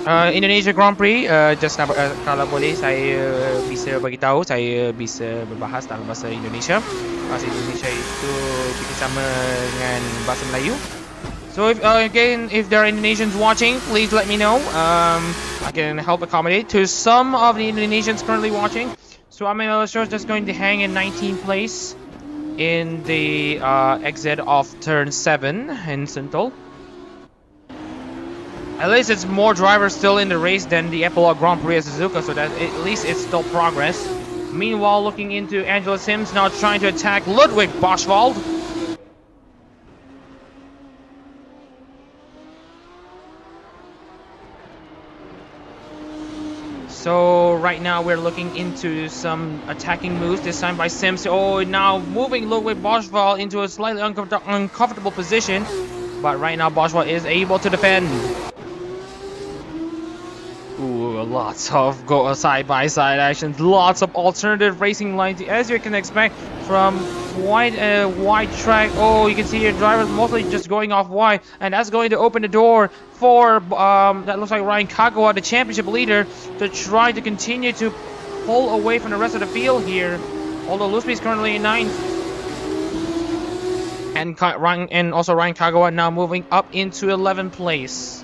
Indonesia Grand Prix. Just kalau boleh saya bisa bagi tahu, saya bisa berbahas dalam bahasa Indonesia. Bahasa Indonesia itu kita sama dengan bahasa Melayu. So if there are Indonesians watching, please let me know. I can help accommodate to some of the Indonesians currently watching. So Ahmed El-Ashor is just going to hang in 19th place in the exit of turn 7 in Sentul. At least it's more drivers still in the race than the Epilogue Grand Prix at Suzuka, so that at least it's still progress. Meanwhile, looking into Angela Sims, now trying to attack Ludwig Boschwald. So right now we're looking into some attacking moves, this time by Sims. Oh, now moving Ludwig Boschwald into a slightly uncomfortable position. But right now Boschwald is able to defend. Ooh, lots of side-by-side actions, lots of alternative racing lines, as you can expect from quite a wide track. Oh, you can see here drivers mostly just going off wide, and that's going to open the door for that looks like Ryan Kagawa, the championship leader, to try to continue to pull away from the rest of the field here. Although Lusby is currently in 9th. And also Ryan Kagawa now moving up into 11th place.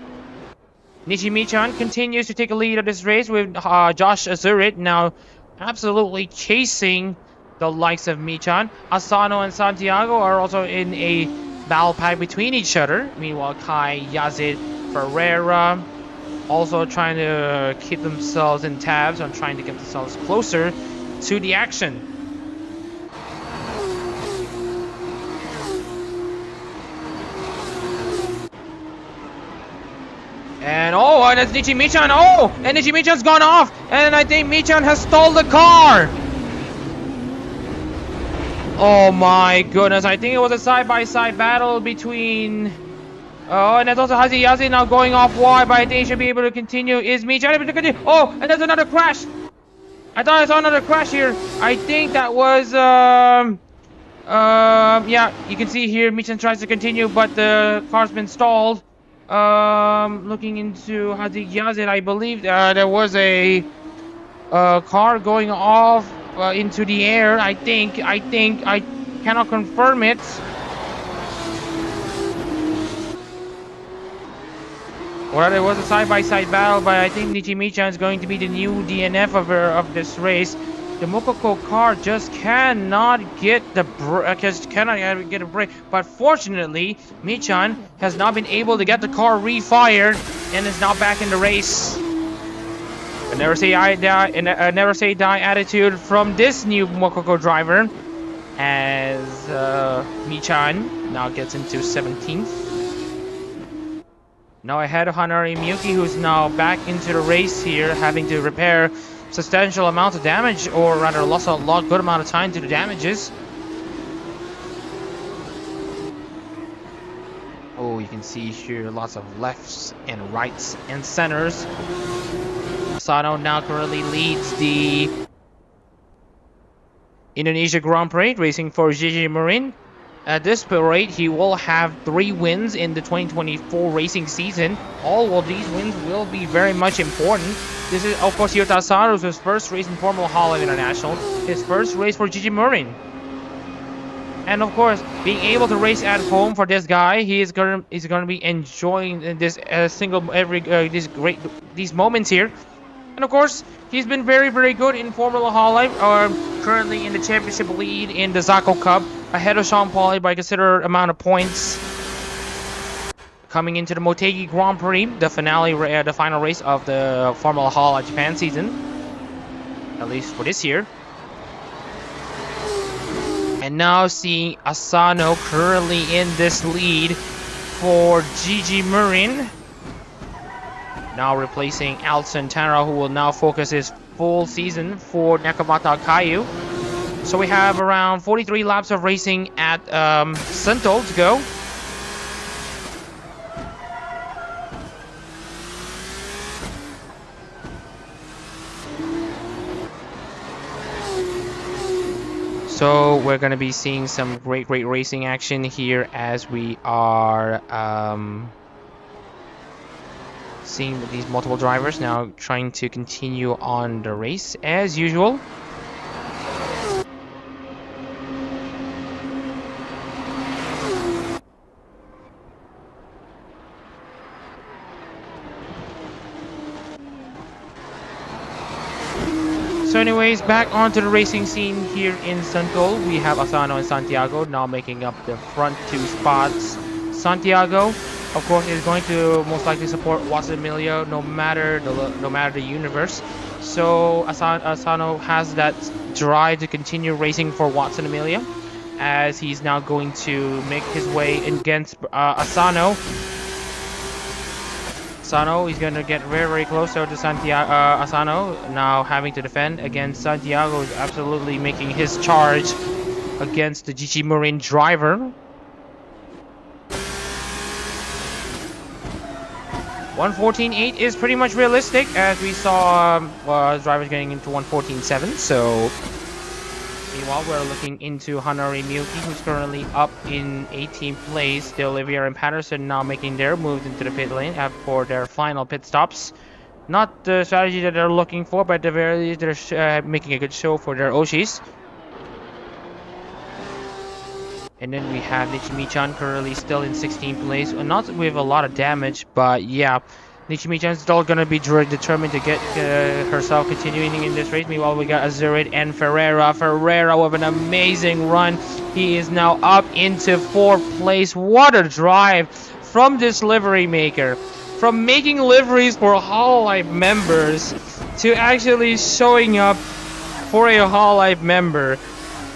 Nishi Michan continues to take a lead of this race with Josh Azurit now absolutely chasing the likes of Michan. Asano and Santiago are also in a battle pack between each other. Meanwhile, Kai, Yazid, Ferreira also trying to keep themselves in tabs on trying to get themselves closer to the action. And oh, that's Nishi Michan. Oh, and Nishi Michan's gone off. And I think Michan has stole the car. Oh my goodness. I think it was a side-by-side battle between... Oh, and that's also Hazi now going off wide, but I think he should be able to continue. Is Michan able to continue? Oh, and there's another crash. I thought I saw another crash here. I think that was... yeah, you can see here Michan tries to continue, but the car's been stalled. Looking into Hazik Yazid, I believe there was a car going off into the air. I think I cannot confirm it. Well, there was a side-by-side battle, but I think Nishi Michan is going to be the new DNF of this race. The Mokoko car just cannot get a break. But fortunately, Michan has not been able to get the car refired and is now back in the race. A never say die attitude from this new Mokoko driver, as Michan now gets into 17th. Now ahead of Hanari Miyuki, who's now back into the race here, having to repair substantial amount of damage, or rather lost a good amount of time to the damages. Oh, you can see here lots of lefts and rights and centers. Sano now currently leads the Indonesia Grand Prix, racing for Gigi Marin. At this rate, he will have 3 wins in the 2024 racing season. All of these wins will be very much important. This is, of course, Yota Saru's first race in Formula Hololive International. His first race for Gigi Marin. And of course, being able to race at home for this guy, he's gonna be enjoying this these moments here. And of course, he's been very, very good in Formula Hololive, currently in the championship lead in the Zako Cup, ahead of Sean Pauli by a considerable amount of points. Coming into the Motegi Grand Prix, the final race of the Formula Hololive Japan season, at least for this year. And now seeing Asano currently in this lead for Gigi Marin. Now replacing Al Santana, who will now focus his full season for Nakamata Kayu. So we have around 43 laps of racing at Sentul to go. So we're going to be seeing some great racing action here as we are seeing these multiple drivers now trying to continue on the race as usual. So anyways, back onto the racing scene here in Sentul. We have Asano and Santiago now making up the front 2 spots. Santiago of course, is going to most likely support Watson Emilio no matter the universe. So Asano has that drive to continue racing for Watson Emilio, as he's now going to make his way against Asano. Asano is going to get very, very close to Santiago. Asano now having to defend against Santiago, is absolutely making his charge against the GG Marine driver. 114.8 is pretty much realistic, as we saw drivers getting into 114.7. So meanwhile, we're looking into Hanari Miyuki, who's currently up in 18th place. The Olivier and Patterson now making their moves into the pit lane for their final pit stops. Not the strategy that they're looking for, but at the very least, they're making a good show for their Oshis. And then we have Nichimi-chan currently still in 16th place. Not with a lot of damage, but yeah. Nichimi-chan still going to be determined to get herself continuing in this race. Meanwhile, we got Azurid and Ferreira. Ferreira with an amazing run. He is now up into 4th place. What a drive from this livery maker. From making liveries for Hololive members to actually showing up for a Hololive member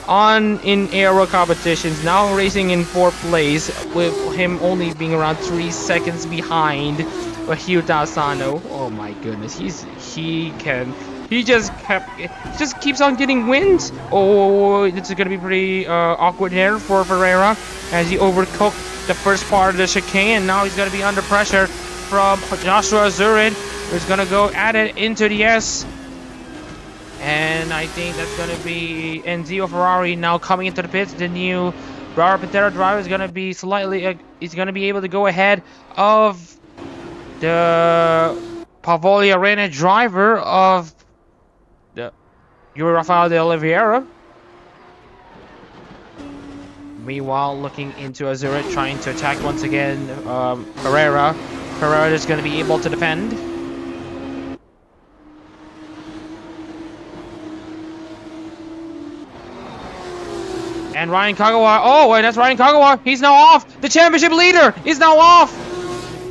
in aero competitions, now racing in 4th place, with him only being around 3 seconds behind Hyuta Asano. Oh my goodness, he just keeps on getting wins. Oh, it's gonna be pretty awkward here for Ferreira, as he overcooked the first part of the chicane, and now he's gonna be under pressure from Joshua Azurid, who's gonna go at it into the S. And I think that's going to be Enzio Ferrari now coming into the pits. The new Brara Patera driver is going to be is going to be able to go ahead of the Pavoli Arena driver of the Rafael de Oliveira. Meanwhile, looking into Azurid, trying to attack once again Ferreira. Ferreira is going to be able to defend. And Ryan Kagawa, oh, wait, that's Ryan Kagawa. He's now off. The championship leader is now off.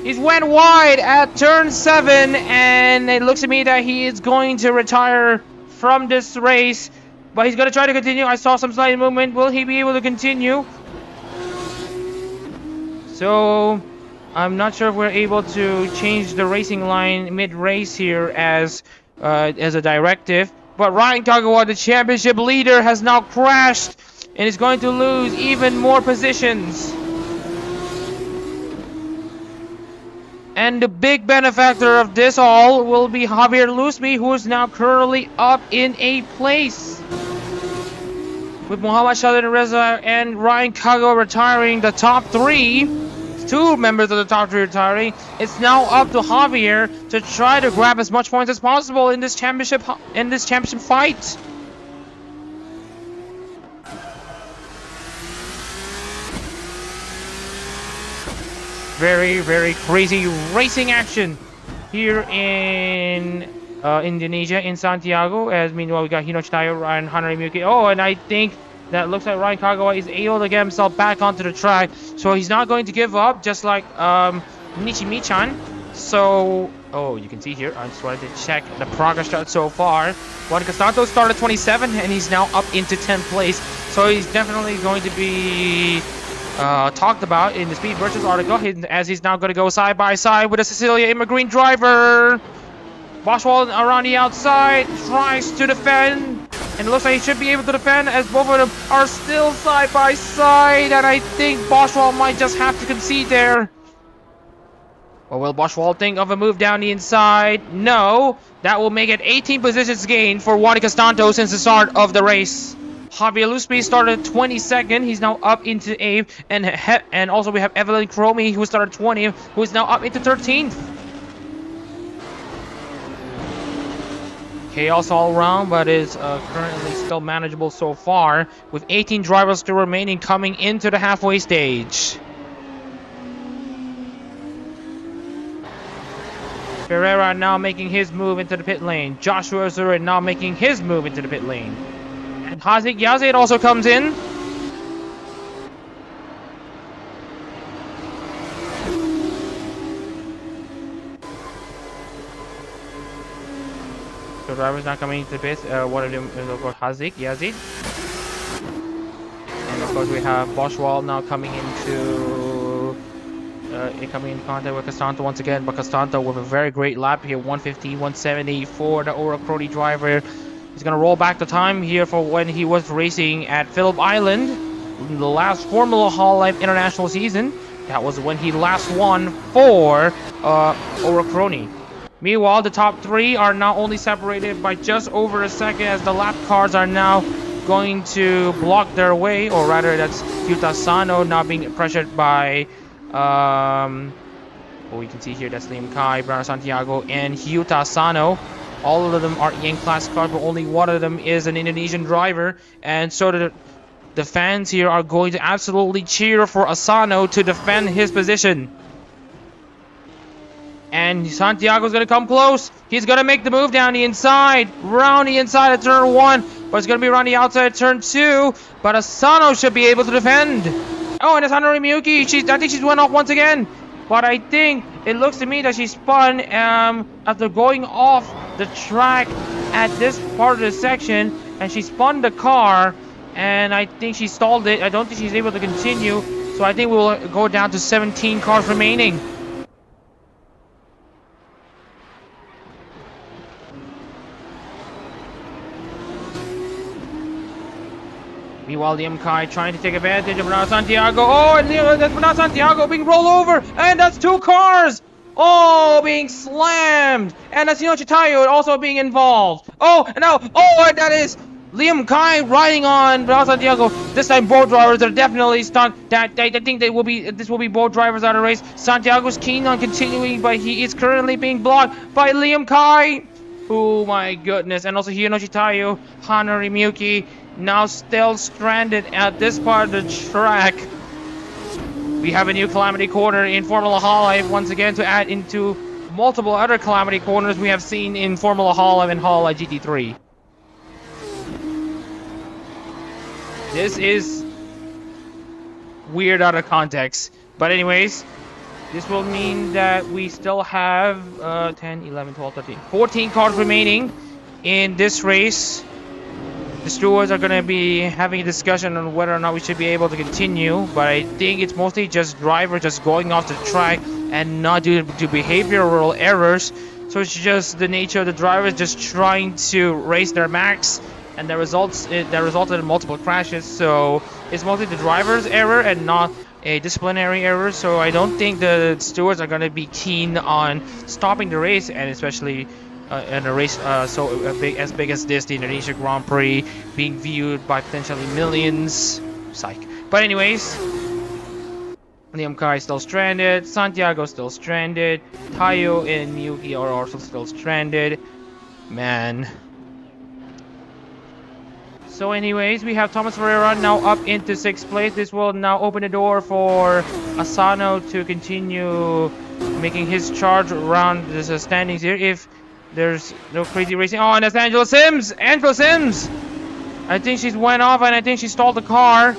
He's went wide at turn 7, and it looks to me that he is going to retire from this race. But he's going to try to continue. I saw some slight movement. Will he be able to continue? So I'm not sure if we're able to change the racing line mid-race here as a directive. But Ryan Kagawa, the championship leader, has now crashed and is going to lose even more positions. And the big benefactor of this all will be Javier Lusby, who is now currently up in 8th place. With Muhammad Shalin Reza and Ryan Kagawa retiring the top 3, 2 members of the top 3 retiring, it's now up to Javier to try to grab as much points as possible in this championship fight. Very, very crazy racing action here in Indonesia, in Santiago. As meanwhile, we got Hinoshi Tayo and Hanari Miyuki. Oh, and I think that looks like Ryan Kagawa is able to get himself back onto the track. So he's not going to give up, just like Nichimi-chan. So, oh, you can see here, I just wanted to check the progress chart so far. Juan Castanto started 27, and he's now up into 10th place. So he's definitely going to be talked about in the Speed Versus article, as he's now going to go side by side with a Cecilia Immigrant driver. Boschwald around the outside, tries to defend, and it looks like he should be able to defend, as both of them are still side by side, and I think Boschwald might just have to concede there. Or will Boschwald think of a move down the inside? No, that will make it 18 positions gained for Juan Castanto since the start of the race. Javier Lusby started 22nd. He's now up into 8th. And also we have Evelyn Cromie, who started 20th, who is now up into 13th. Chaos all around, but is currently still manageable so far, with 18 drivers still remaining coming into the halfway stage. Ferreira now making his move into the pit lane. Joshua Azurid now making his move into the pit lane. And Hazik Yazid also comes in. So drivers now coming into the pit. One of them is of course Yazid. And of course we have Boschwald now coming into coming in contact with Costanto once again. But Costanto with a very great lap here, 150, 170 for the Orocrony driver. He's gonna roll back the time here for when he was racing at Phillip Island in the last Formula Hololive International season. That was when he last won for Orocrony. Meanwhile, the top three are now only separated by just over a second as the lap cars are now going to block their way, or rather that's Yuta Sano now being pressured by well, we can see here that's Liam Kai, Bruno Santiago, and Yuta Sano. All of them are EN class cars, but only one of them is an Indonesian driver, and so the fans here are going to absolutely cheer for Asano to defend his position. And Santiago's going to come close. He's going to make the move down the inside, round the inside of turn 1, but it's going to be around the outside of turn 2, but Asano should be able to defend. Oh, and Asano Miyuki, I think she's went off once again. But I think it looks to me that she spun after going off the track at this part of the section, and she spun the car, and I think she stalled it. I don't think she's able to continue, so I think we'll go down to 17 cars remaining. Meanwhile, Liam Kai trying to take advantage of Bernardo Santiago. Oh, and that's Bernardo Santiago being rolled over. And that's 2 cars. Oh, being slammed. And that's Yoshi Tayo also being involved. Oh, and now, and that is Liam Kai riding on Bernardo Santiago. This time, both drivers are definitely stunned. I think this will be both drivers out of the race. Santiago's keen on continuing, but he is currently being blocked by Liam Kai. Oh my goodness. And also Hironoshi Tayo, Hanori Miyuki, now still stranded at this part of the track. We have a new Calamity Corner in Formula Hololive once again to add into multiple other Calamity Corners we have seen in Formula Hololive and Hololive GT3. This is weird out of context. But anyways, this will mean that we still have 10, 11, 12, 13, 14 cars remaining in this race. The stewards are going to be having a discussion on whether or not we should be able to continue, but I think it's mostly just drivers just going off the track and not due to behavioral errors. So it's just the nature of the drivers just trying to race their max, and that resulted in multiple crashes. So it's mostly the driver's error and not a disciplinary error. So I don't think the stewards are going to be keen on stopping the race, and especially in a race as big as this, the Indonesia Grand Prix, being viewed by potentially millions. Psych. But anyways, Liam Kai still stranded, Santiago still stranded, Tayo and Miyuki are also still stranded. Man. So anyways, we have Thomas Ferreira now up into 6th place. This will now open the door for Asano to continue making his charge around the standings here if there's no crazy racing. Oh, and that's Angela Sims! Angela Sims! I think she's went off and I think she stalled the car.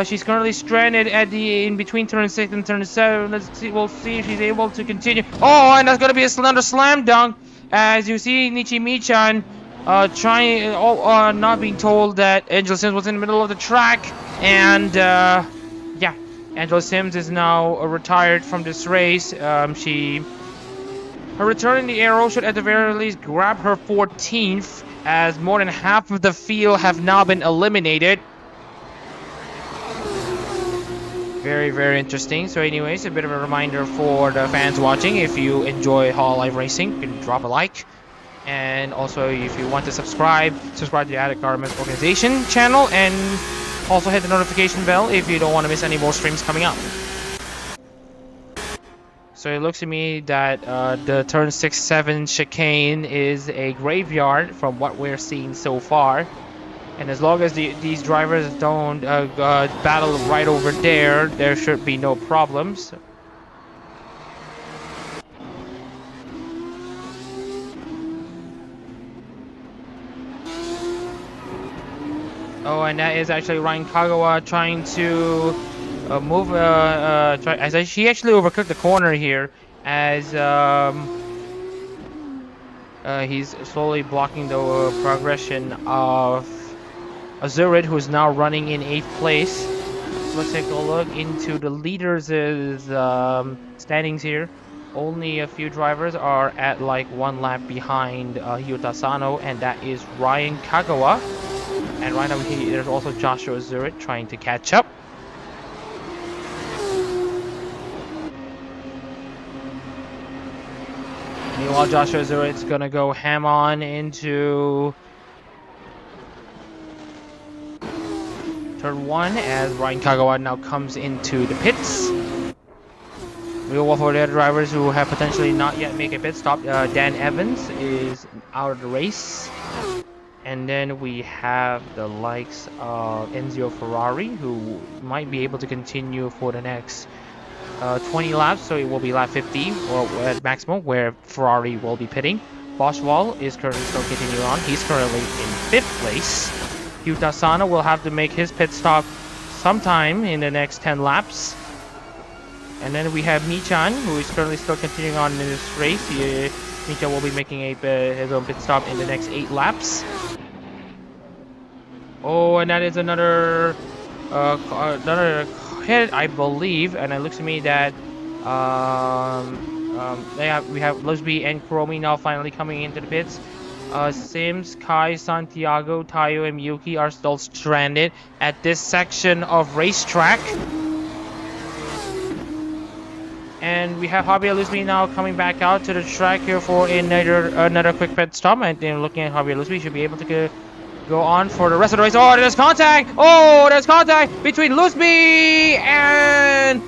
She's currently stranded at in between turn 6 and turn 7. Let's see, we'll see if she's able to continue. Oh, and that's gonna be a slender slam dunk. As you see, Nichimi-chan not being told that Angela Sims was in the middle of the track. And yeah, Angela Sims is now retired from this race. Her return in the aero should at the very least grab her 14th, as more than half of the field have now been eliminated. Very, very interesting. So anyways, a bit of a reminder for the fans watching, if you enjoy Hololive Racing, you can drop a like. And also, if you want to subscribe to the Adak-RMS organization channel, and also hit the notification bell if you don't want to miss any more streams coming up. So it looks to me that the turn 6-7 chicane is a graveyard from what we're seeing so far. And as long as these drivers don't battle right over there should be no problems. Oh, and that is actually Ryan Kagawa trying to move, she actually overcooked the corner here, as He's slowly blocking the progression of Azurid, who's now running in 8th place. Let's take a look into the leaders' standings here. Only a few drivers are at like 1 lap behind Hyuta Sano, and that is Ryan Kagawa. And right over here, there's also Joshua Azurid trying to catch up. Meanwhile, Joshua Azurid's gonna go ham on into turn 1 as Ryan Kagawa now comes into the pits. Meanwhile, for the other drivers who have potentially not yet make a pit stop, Dan Evans is out of the race. And then we have the likes of Enzio Ferrari, who might be able to continue for the next 20 laps, so it will be lap 50 or at maximum, where Ferrari will be pitting. Boschwall is currently still continuing on. He's currently in 5th place. Hyuta Sano will have to make his pit stop sometime in the next 10 laps. And then we have Michan, who is currently still continuing on in this race. Michan will be making his own pit stop in the next 8 laps. Oh, and that is another hit, I believe. And it looks to me that we have Lusby and Kuromi now finally coming into the pits. Sims, Kai, Santiago, Tayo, and Miyuki are still stranded at this section of racetrack. And we have Javier Lusby now coming back out to the track here for another quick pit stop. And then looking at Javier Lusby, should be able to go on for the rest of the race. Oh, there's contact! Oh, there's contact between Lusby and...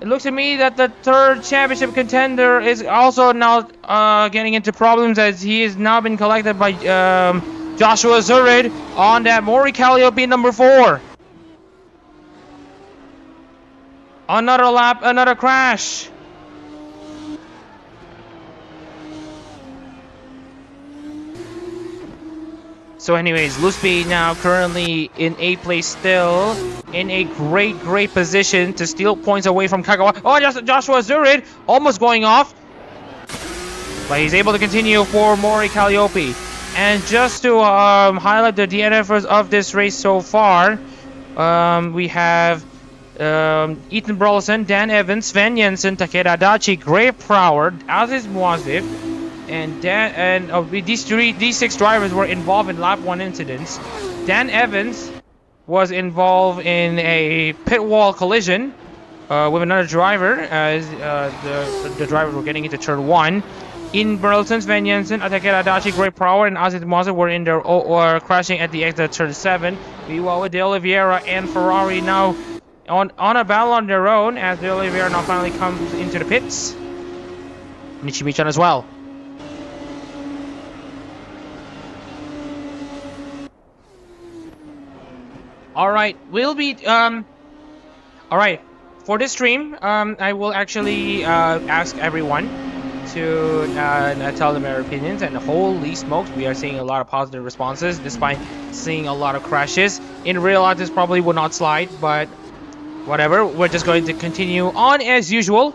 It looks to me that the 3rd championship contender is also now getting into problems, as he has now been collected by Joshua Azurid on that Mori Calliope number 4. Another lap, another crash. So anyways, Lusby now currently in 8th place, still in a great position to steal points away from Kagawa. Oh, Joshua Azurid almost going off. But he's able to continue for Mori Calliope. And just to highlight the DNFers of this race so far, we have Ethan Burleson, Dan Evans, Sven Jensen, Takeda Adachi, Gray Prower, Aziz Muazif, and these 6 drivers were involved in lap 1 incidents. Dan Evans was involved in a pit wall collision with another driver as the drivers were getting into turn 1. In Burleson, Sven Jensen, Takeda Adachi, Gray Prower, and Aziz Muazif were in there or crashing at the exit of turn 7. Meanwhile, with De Oliveira and Ferrari now on a battle on their own, as De Oliveira now finally comes into the pits. Nishimichan as well. Alright, we'll be alright, for this stream, I will actually ask everyone to tell them their opinions, and holy smokes, we are seeing a lot of positive responses despite seeing a lot of crashes. In real life, this probably would not slide, but whatever, we're just going to continue on as usual.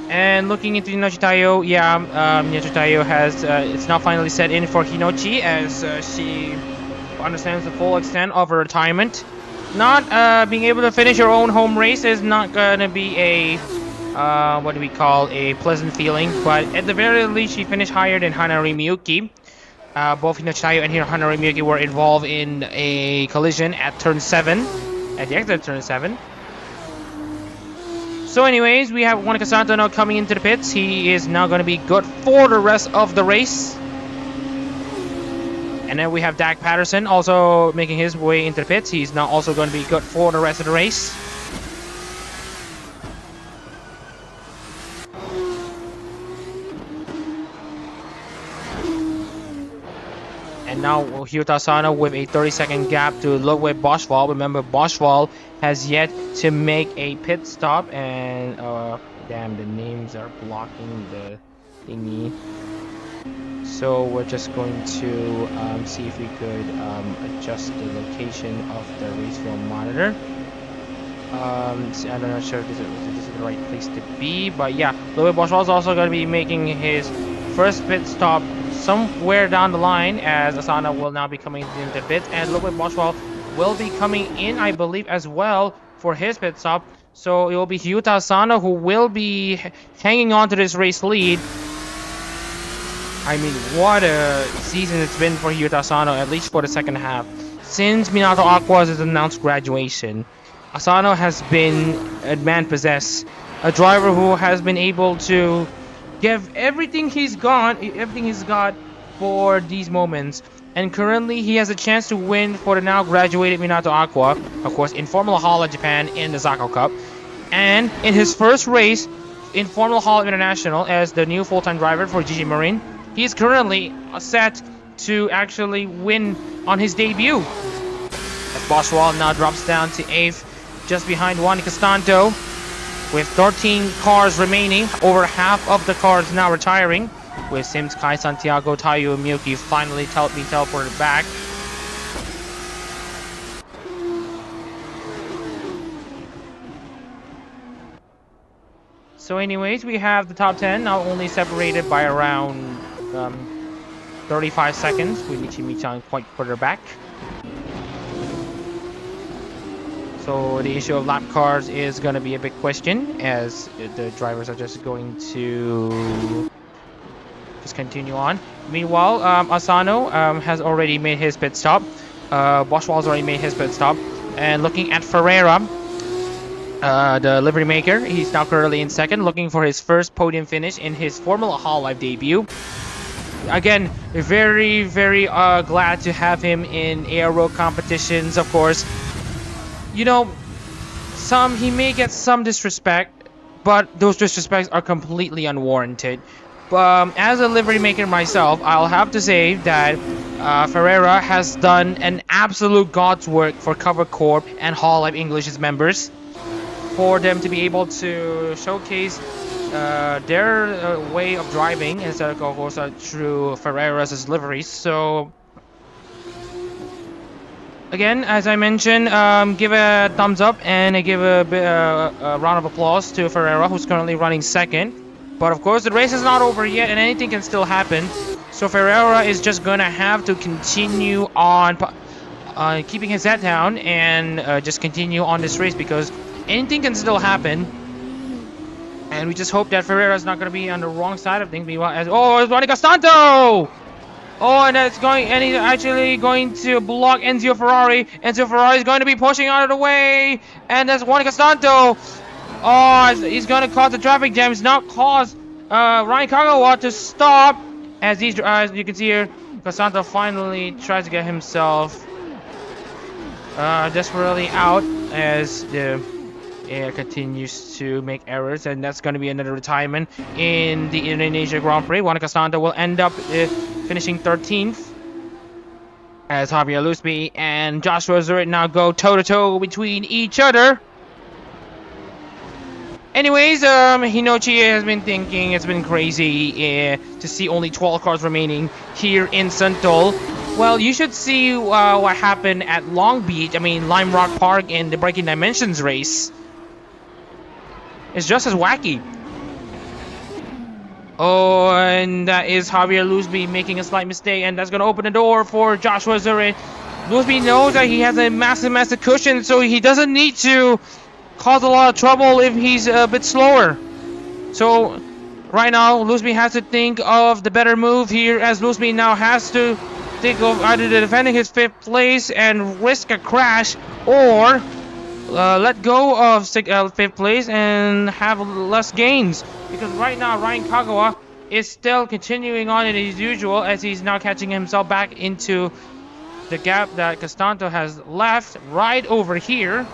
And looking into Hinochi Tayo, yeah, Hinochi Tayo has, it's now finally set in for Hinochi as she understands the full extent of her retirement. Not being able to finish her own home race is not gonna be a, what do we call, a pleasant feeling, but at the very least she finished higher than Hanari Miyuki. Both Hinochi Tayo and Hanari Miyuki were involved in a collision at turn 7, at the exit of turn 7. So anyways, we have Monica Santo now coming into the pits. He is now going to be good for the rest of the race. And then we have Dak Patterson also making his way into the pits. He's now also going to be good for the rest of the race. And now Hyuta Sano with a 30-second gap to Ludwig Boschwall. Remember, Boschwall has yet to make a pit stop, and damn, the names are blocking the thingy. So we're just going to see if we could adjust the location of the race film monitor. I'm not sure if this is the right place to be, but yeah, Louis Boschwald is also going to be making his first pit stop somewhere down the line, as Asano will now be coming into the pit, and Louis Boschwald will be coming in, I believe, as well for his pit stop. So it will be Hyuta Asano who will be hanging on to this race lead. I mean, what a season it's been for Hyuta Asano, at least for the second half. Since Minato Aqua's announced graduation, Asano has been a man possessed, a driver who has been able to give everything he's got for these moments. And currently, he has a chance to win for the now graduated Minato Aqua, of course, in Formula Hall Japan in the Zako Cup, and in his first race in Formula Hall International as the new full-time driver for GG Marine. He is currently set to actually win on his debut. As Boschwald now drops down to 8th, just behind Juan Castanto, with 13 cars remaining, over half of the cars now retiring, with Sims, Kai, Santiago, Tayu, and Miyuki finally being teleported back. So anyways, we have the top 10 now only separated by around 35 seconds, with Michi-chan quite further back. So the issue of lap cars is going to be a big question, as the drivers are just going to just continue on. Meanwhile, Asano has already made his pit stop. Boschwald's already made his pit stop. And looking at Ferreira, the livery maker, he's now currently in second, looking for his first podium finish in his Formula Hololive debut. Again, very, very glad to have him in aero competitions, of course. You know, he may get some disrespect, but those disrespects are completely unwarranted. As a livery maker myself, I'll have to say that Ferreira has done an absolute God's work for Cover Corp and Hololive English's members, for them to be able to showcase their way of driving instead of course through Ferreira's liveries. So again, as I mentioned, give a thumbs up and give a round of applause to Ferreira, who's currently running second. But of course, the race is not over yet, and anything can still happen. So Ferreira is just gonna have to continue on keeping his head down and just continue on this race, because anything can still happen. And we just hope that Ferreira is not gonna be on the wrong side of things. Meanwhile, it's Juan Castanto! Oh, and he's actually going to block Enzio Ferrari. Enzio Ferrari is going to be pushing out of the way, and that's Juan Castanto. Oh, he's going to cause the traffic jam. He's not caused Ryan Kagawa to stop. As you can see here, Castanto finally tries to get himself desperately out as the air continues to make errors, and that's going to be another retirement in the Indonesia Grand Prix. Juan Castanto will end up finishing 13th, as Javier Lusby and Joshua Zurich now go toe-to-toe between each other. Anyways, Hinochi has been thinking it's been crazy to see only 12 cars remaining here in Sentul. Well, you should see what happened at Long Beach, Lime Rock Park in the Breaking Dimensions race. It's just as wacky. Oh, and that is Javier Lusby making a slight mistake, and that's going to open the door for Joshua Zurich. Lusby knows that he has a massive cushion, so he doesn't need to cause a lot of trouble if he's a bit slower. So right now, Lusby has to think of the better move here, as Lusby now has to think of either defending his 5th place and risk a crash, or let go of 5th place and have less gains. Because right now, Ryan Kagawa is still continuing on as usual, as he's now catching himself back into the gap that Castanto has left right over here.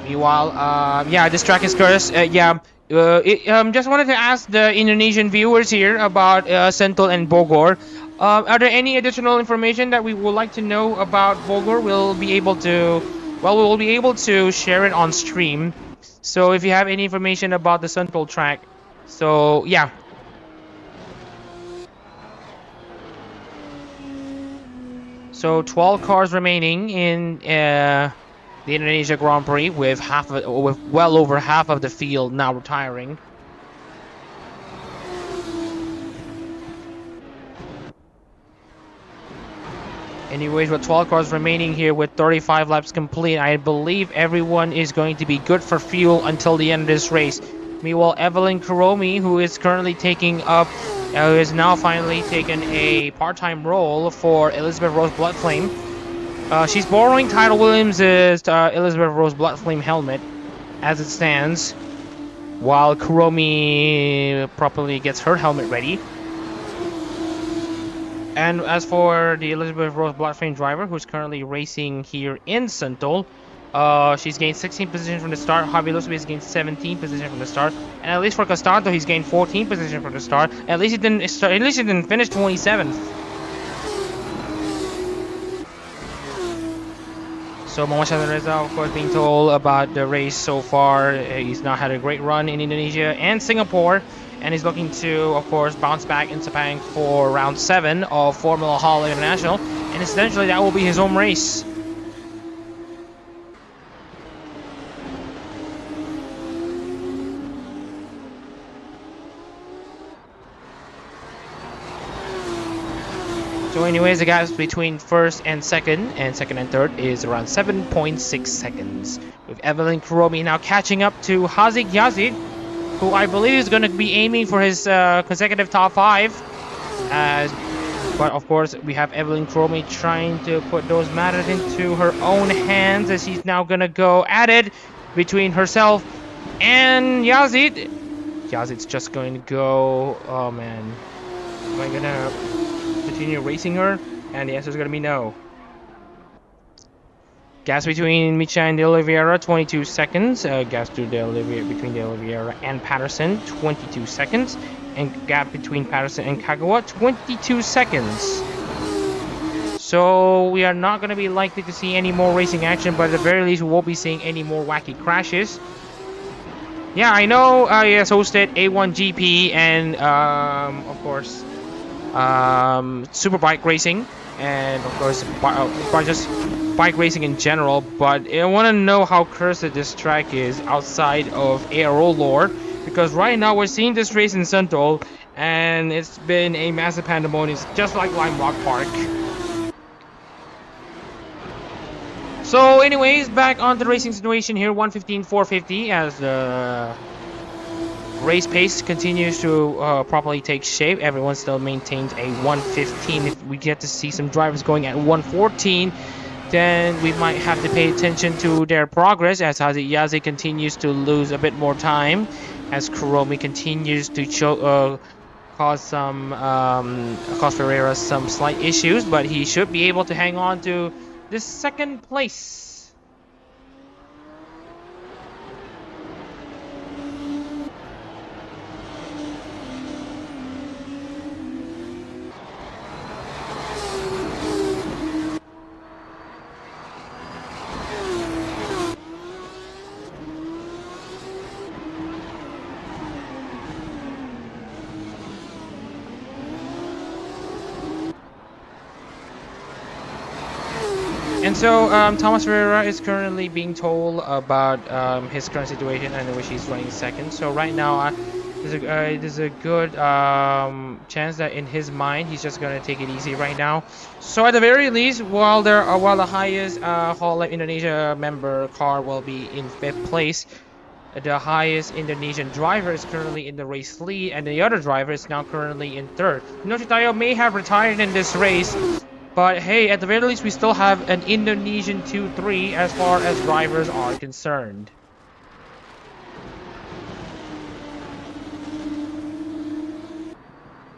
Meanwhile, yeah, this track is cursed. Just wanted to ask the Indonesian viewers here about Sentul and Bogor. Are there any additional information that we would like to know about Bogor? We'll be able to share it on stream. So if you have any information about the Sentul track, so yeah. So 12 cars remaining in the Indonesia Grand Prix, with well over half of the field now retiring. Anyways, with 12 cars remaining here with 35 laps complete, I believe everyone is going to be good for fuel until the end of this race. Meanwhile, Evelyn Kuromi, who is currently taking up, who is now finally taken a part-time role for Elizabeth Rose Bloodflame. She's borrowing Tidal Williams' Elizabeth Rose Bloodflame helmet as it stands, while Kuromi properly gets her helmet ready. And as for the Elizabeth Rose Bloodflame driver, who's currently racing here in Sentul, she's gained 16 positions from the start. Javi Luis has gained 17 positions from the start, and at least for Castardo, he's gained 14 positions from the start. At least he didn't finish 27th. So Mohamed Reza, of course, being told about the race so far. He's now had a great run in Indonesia and Singapore, and he's looking to, of course, bounce back in Sepang for round 7 of Formula Hololive International, and essentially that will be his home race. So anyways, the gap between first and second and third is around 7.6 seconds, with Evelyn Kuromi now catching up to Haziq Yazid, who I believe is going to be aiming for his consecutive top 5. But of course, we have Evelyn Kuromi trying to put those matters into her own hands, as she's now going to go at it between herself and Yazid. Yazid's just going to go, oh man, am I going to continue racing her? And the answer is going to be no. Gas between Micha and De Oliveira, 22 seconds. Gas to between De Oliveira and Patterson, 22 seconds. And gap between Patterson and Kagawa, 22 seconds. So we are not going to be likely to see any more racing action, but at the very least we won't be seeing any more wacky crashes. Yeah, I know he has hosted A1GP and of course Superbike racing, and of course just bike racing in general, but I want to know how cursed this track is outside of ARO lore, because right now we're seeing this race in Sentul and it's been a massive pandemonium, just like Lime Rock Park. So anyways, back on the racing situation here, 1:15.450 as the race pace continues to properly take shape. Everyone still maintains a 1:15. If we get to see some drivers going at 1:14, then we might have to pay attention to their progress, as Haziq Yazid continues to lose a bit more time, as Kuromi continues to cause Ferreira some slight issues, but he should be able to hang on to this second place. And so Thomas Ferreira is currently being told about his current situation and in which he's running second. So right now there's a good chance that in his mind he's just gonna take it easy right now. So at the very least, while the highest Hololive Indonesia member car will be in 5th place, the highest Indonesian driver is currently in the race lead, and the other driver is now currently in 3rd. Nochitayo may have retired in this race, but hey, at the very least we still have an Indonesian 2-3 as far as drivers are concerned.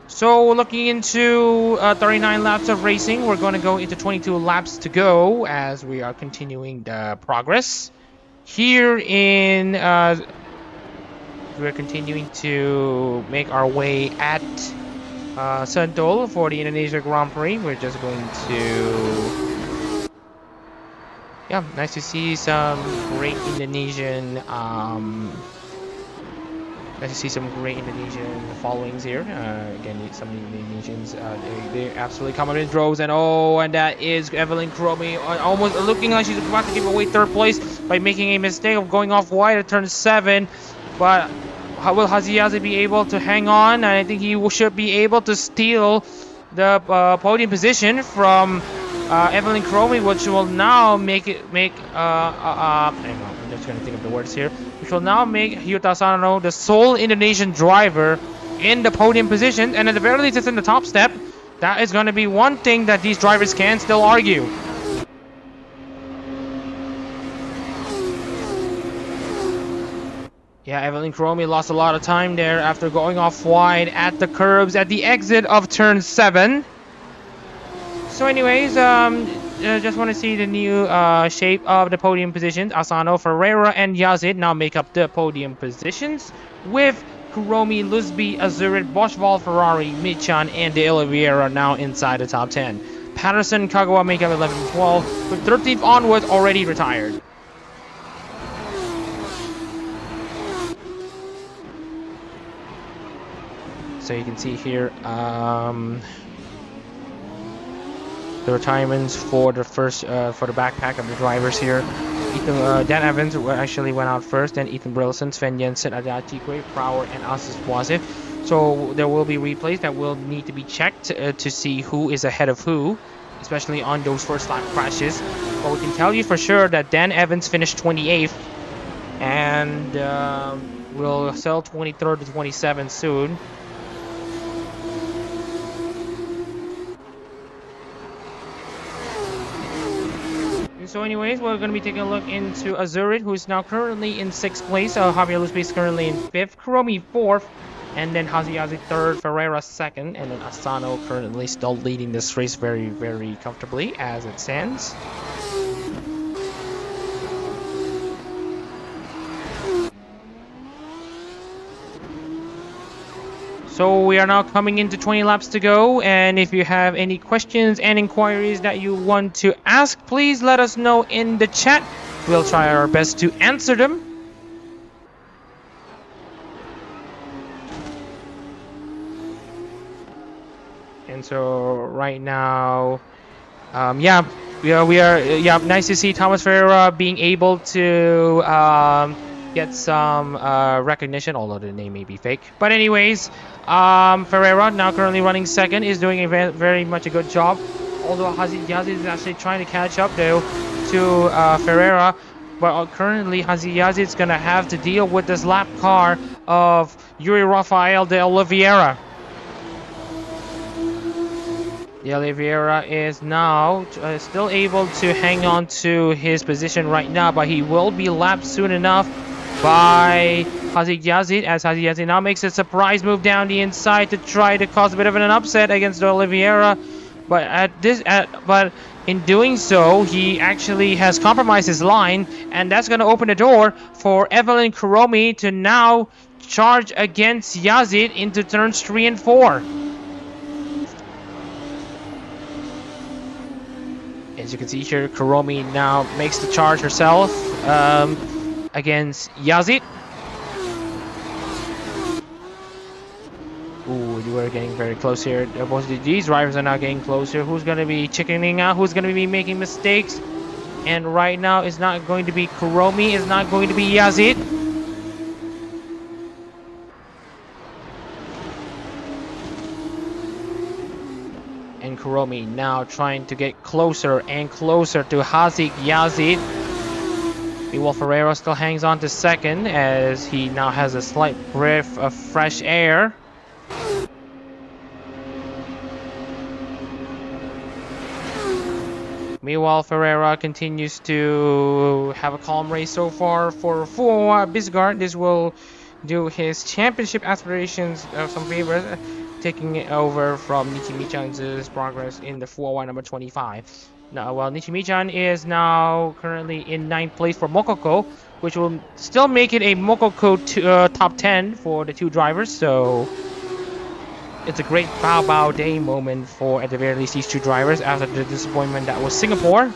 So looking into 39 laps of racing, we're going to go into 22 laps to go as we are continuing the progress. Here in, we're continuing to make our way at Sentul for the Indonesia Grand Prix. We're just going to, yeah, nice to see some great Indonesian As you see some great Indonesian followings here. Again, some Indonesians, they absolutely come up in droves. And that is Evelyn Kromi almost looking like she's about to give away third place by making a mistake of going off wide at turn 7. But will Haziyazi be able to hang on? And I think he should be able to steal the podium position from Evelyn Kromi, which will now hang on, I'm just going to think of the words here. Which will now make Hyuta Asano the sole Indonesian driver in the podium position, and at the very least it's in the top step. That is going to be one thing that these drivers can still argue. Yeah, Evelyn Kromi lost a lot of time there after going off wide at the curbs at the exit of turn 7. So anyways, just want to see the new shape of the podium positions. Asano, Ferreira, and Yazid now make up the podium positions, with Kuromi, Lusby, Azurit, Boschwald, Ferrari, Michan, and De Oliveira now inside the top 10. Patterson, Kagawa make up 11 and 12, with 13th onwards already retired. So you can see here, the retirements for the first for the backpack of the drivers here. Dan Evans actually went out first, then Ethan Brilson, Sven Jensen, Adachi, Prower, and Asis Wasif. So there will be replays that will need to be checked to see who is ahead of who, especially on those first lap crashes. But we can tell you for sure that Dan Evans finished 28th, and will sell 23rd to 27th soon. So anyways, we're going to be taking a look into Azurit, who is now currently in 6th place. Javier Lusby is currently in 5th. Kuromi 4th. And then Haziyazi 3rd. Ferreira 2nd. And then Asano currently still leading this race very, very comfortably as it stands. So we are now coming into 20 laps to go, and if you have any questions and inquiries that you want to ask, please let us know in the chat. We'll try our best to answer them. And so right now, nice to see Thomas Ferreira being able to get some recognition, although the name may be fake. But anyways, Ferreira, now currently running 2nd, is doing a very much a good job. Although Haziyazi is actually trying to catch up though to Ferreira. But currently Haziyazi is going to have to deal with this lap car of Yuri Rafael de Oliveira. De Oliveira is now still able to hang on to his position right now, but he will be lapped soon enough by Haziyazi, as Haziyazi now makes a surprise move down the inside to try to cause a bit of an upset against De Oliveira. But in doing so, he actually has compromised his line, and that's going to open the door for Evelyn Kuromi to now charge against Yazid into turns 3 and 4. As you can see here, Kuromi now makes the charge herself against Yazid. Ooh, you are getting very close here. Both of these drivers are now getting closer. Who's going to be chickening out? Who's going to be making mistakes? And right now, it's not going to be Kuromi. It's not going to be Yazid. And Kuromi now trying to get closer and closer to Yazid. Meanwhile, Ferreira still hangs on to 2nd as he now has a slight breath of fresh air. Meanwhile, Ferreira continues to have a calm race so far for Bisgard. This will do his championship aspirations some favors, taking it over from Nichimichan's progress in the 401 number 25. Now, well, Nichimichan is now currently in 9th place for Mokoko, which will still make it a Mokoko top 10 for the two drivers. So it's a great bow day moment for, at the very least, these two drivers after the disappointment that was Singapore.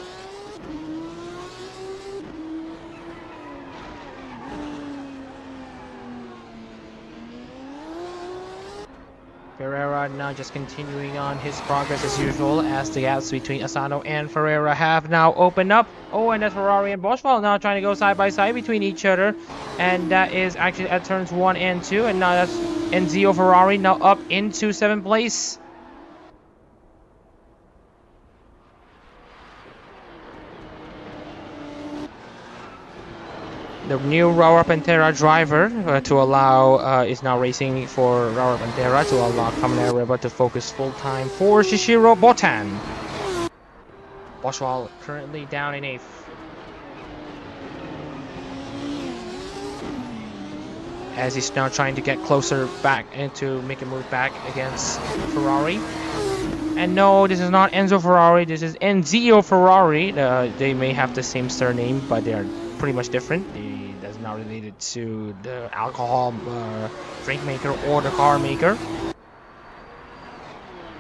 Ferreira now just continuing on his progress as usual, as the gaps between Asano and Ferreira have now opened up. Oh, and that's Ferrari and Boschwald now trying to go side by side between each other. And that is actually at turns 1 and 2. And now that's Enzio Ferrari now up into 7th place. The new Raura Pantera driver to allow is now racing for Raura Pantera to allow Caminera to focus full time for Shishiro Botan. Boschwald currently down in 8th. As he's now trying to get closer back and to make a move back against Ferrari. And no, this is not Enzo Ferrari, this is Enzio Ferrari. They may have the same surname, but they are pretty much different. That's not related to the alcohol drink maker or the car maker.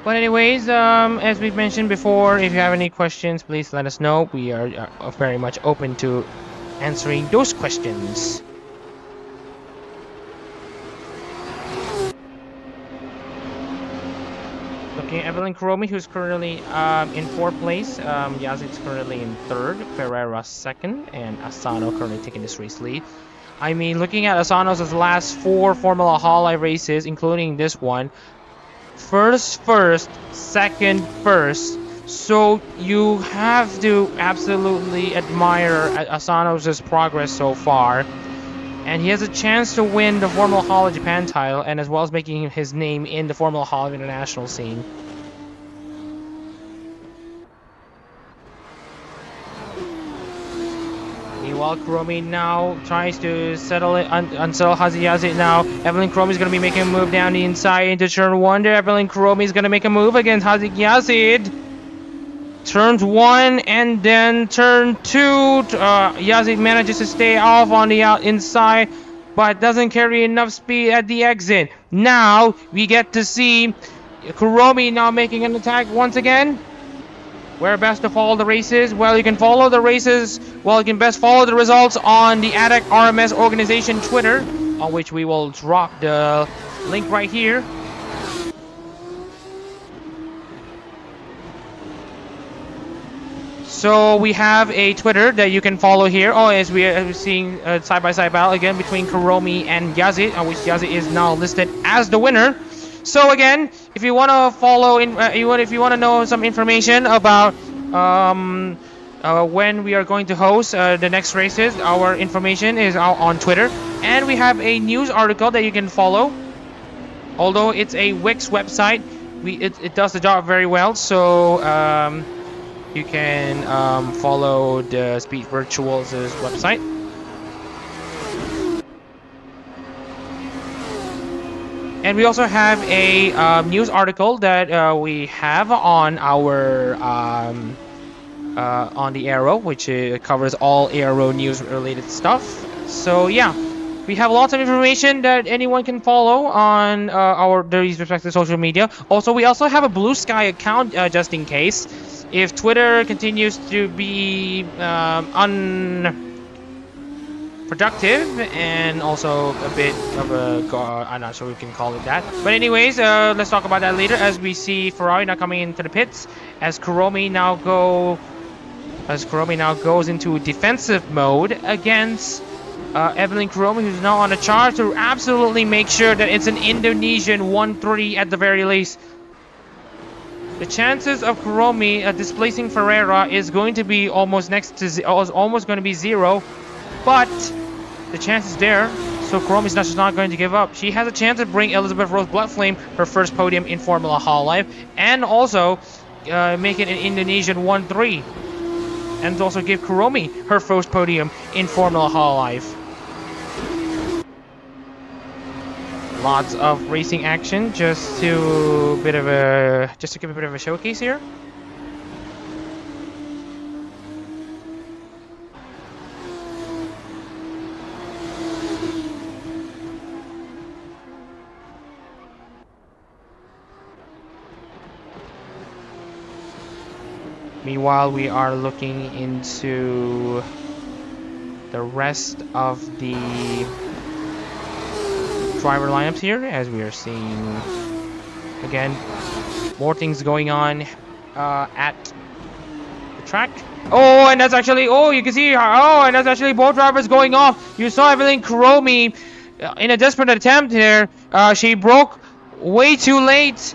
But anyways, as we've mentioned before, if you have any questions, please let us know. We are very much open to answering those questions. Looking at Evelyn Kuromi, who's currently in 4th place. Yazid's currently in 3rd, Ferreira 2nd, and Asano currently taking this race lead. I mean, looking at Asano's last 4 Formula Hololive races, including this one, first, second, first. So you have to absolutely admire Asano's progress so far. And he has a chance to win the Formula Hololive Japan title, and as well as making his name in the Formula Hololive international scene. Meanwhile, Kuromi now tries to settle it, unsettle Yazid now. Evelyn Kuromi is going to be making a move down the inside into turn 1 there. Evelyn Kuromi is going to make a move against Yazid. Turns 1 and then turn 2, Yazid manages to stay off on the inside, but doesn't carry enough speed at the exit. Now we get to see Kuromi now making an attack once again. Where best to follow the races? Well, you can follow the races. Well, you can best follow the results on the Adak-RMS organization Twitter, on which we will drop the link right here. So we have a Twitter that you can follow here. Oh, as we are seeing side-by-side battle again between Kuromi and Yazid, on which Yazid is now listed as the winner. So again, if you want to follow, if you want to know some information about when we are going to host the next races, our information is out on Twitter, and we have a news article that you can follow. Although it's a Wix website, it does the job very well. So. You can follow the Speed Virtuals' website. And we also have a news article that we have on our on the Aero, which covers all Aero news related stuff. So yeah, we have lots of information that anyone can follow on these respective social media. Also, we also have a Blue Sky account just in case. If Twitter continues to be unproductive and also a bit of I'm not sure we can call it that. But anyways, let's talk about that later as we see Ferrari now coming into the pits as Kuromi now goes into defensive mode against Evelyn Kuromi, who's now on a charge to absolutely make sure that it's an Indonesian 1-3 at the very least. The chances of Kuromi displacing Ferreira is going to be almost going to be 0, but the chance is there. So Kuromi's just not going to give up. She has a chance to bring Elizabeth Rose Bloodflame her first podium in Formula Hololive, and also make it an Indonesian 1-3, and also give Kuromi her first podium in Formula Hololive. Lots of racing action, just to give a bit of a showcase here. Meanwhile, we are looking into the rest of the driver lineups here, as we are seeing Again, more things going on at the track. Oh, and that's actually, oh, you can see, oh, and that's actually both drivers going off. You saw Evelyn Kuromi in a desperate attempt here. She broke way too late.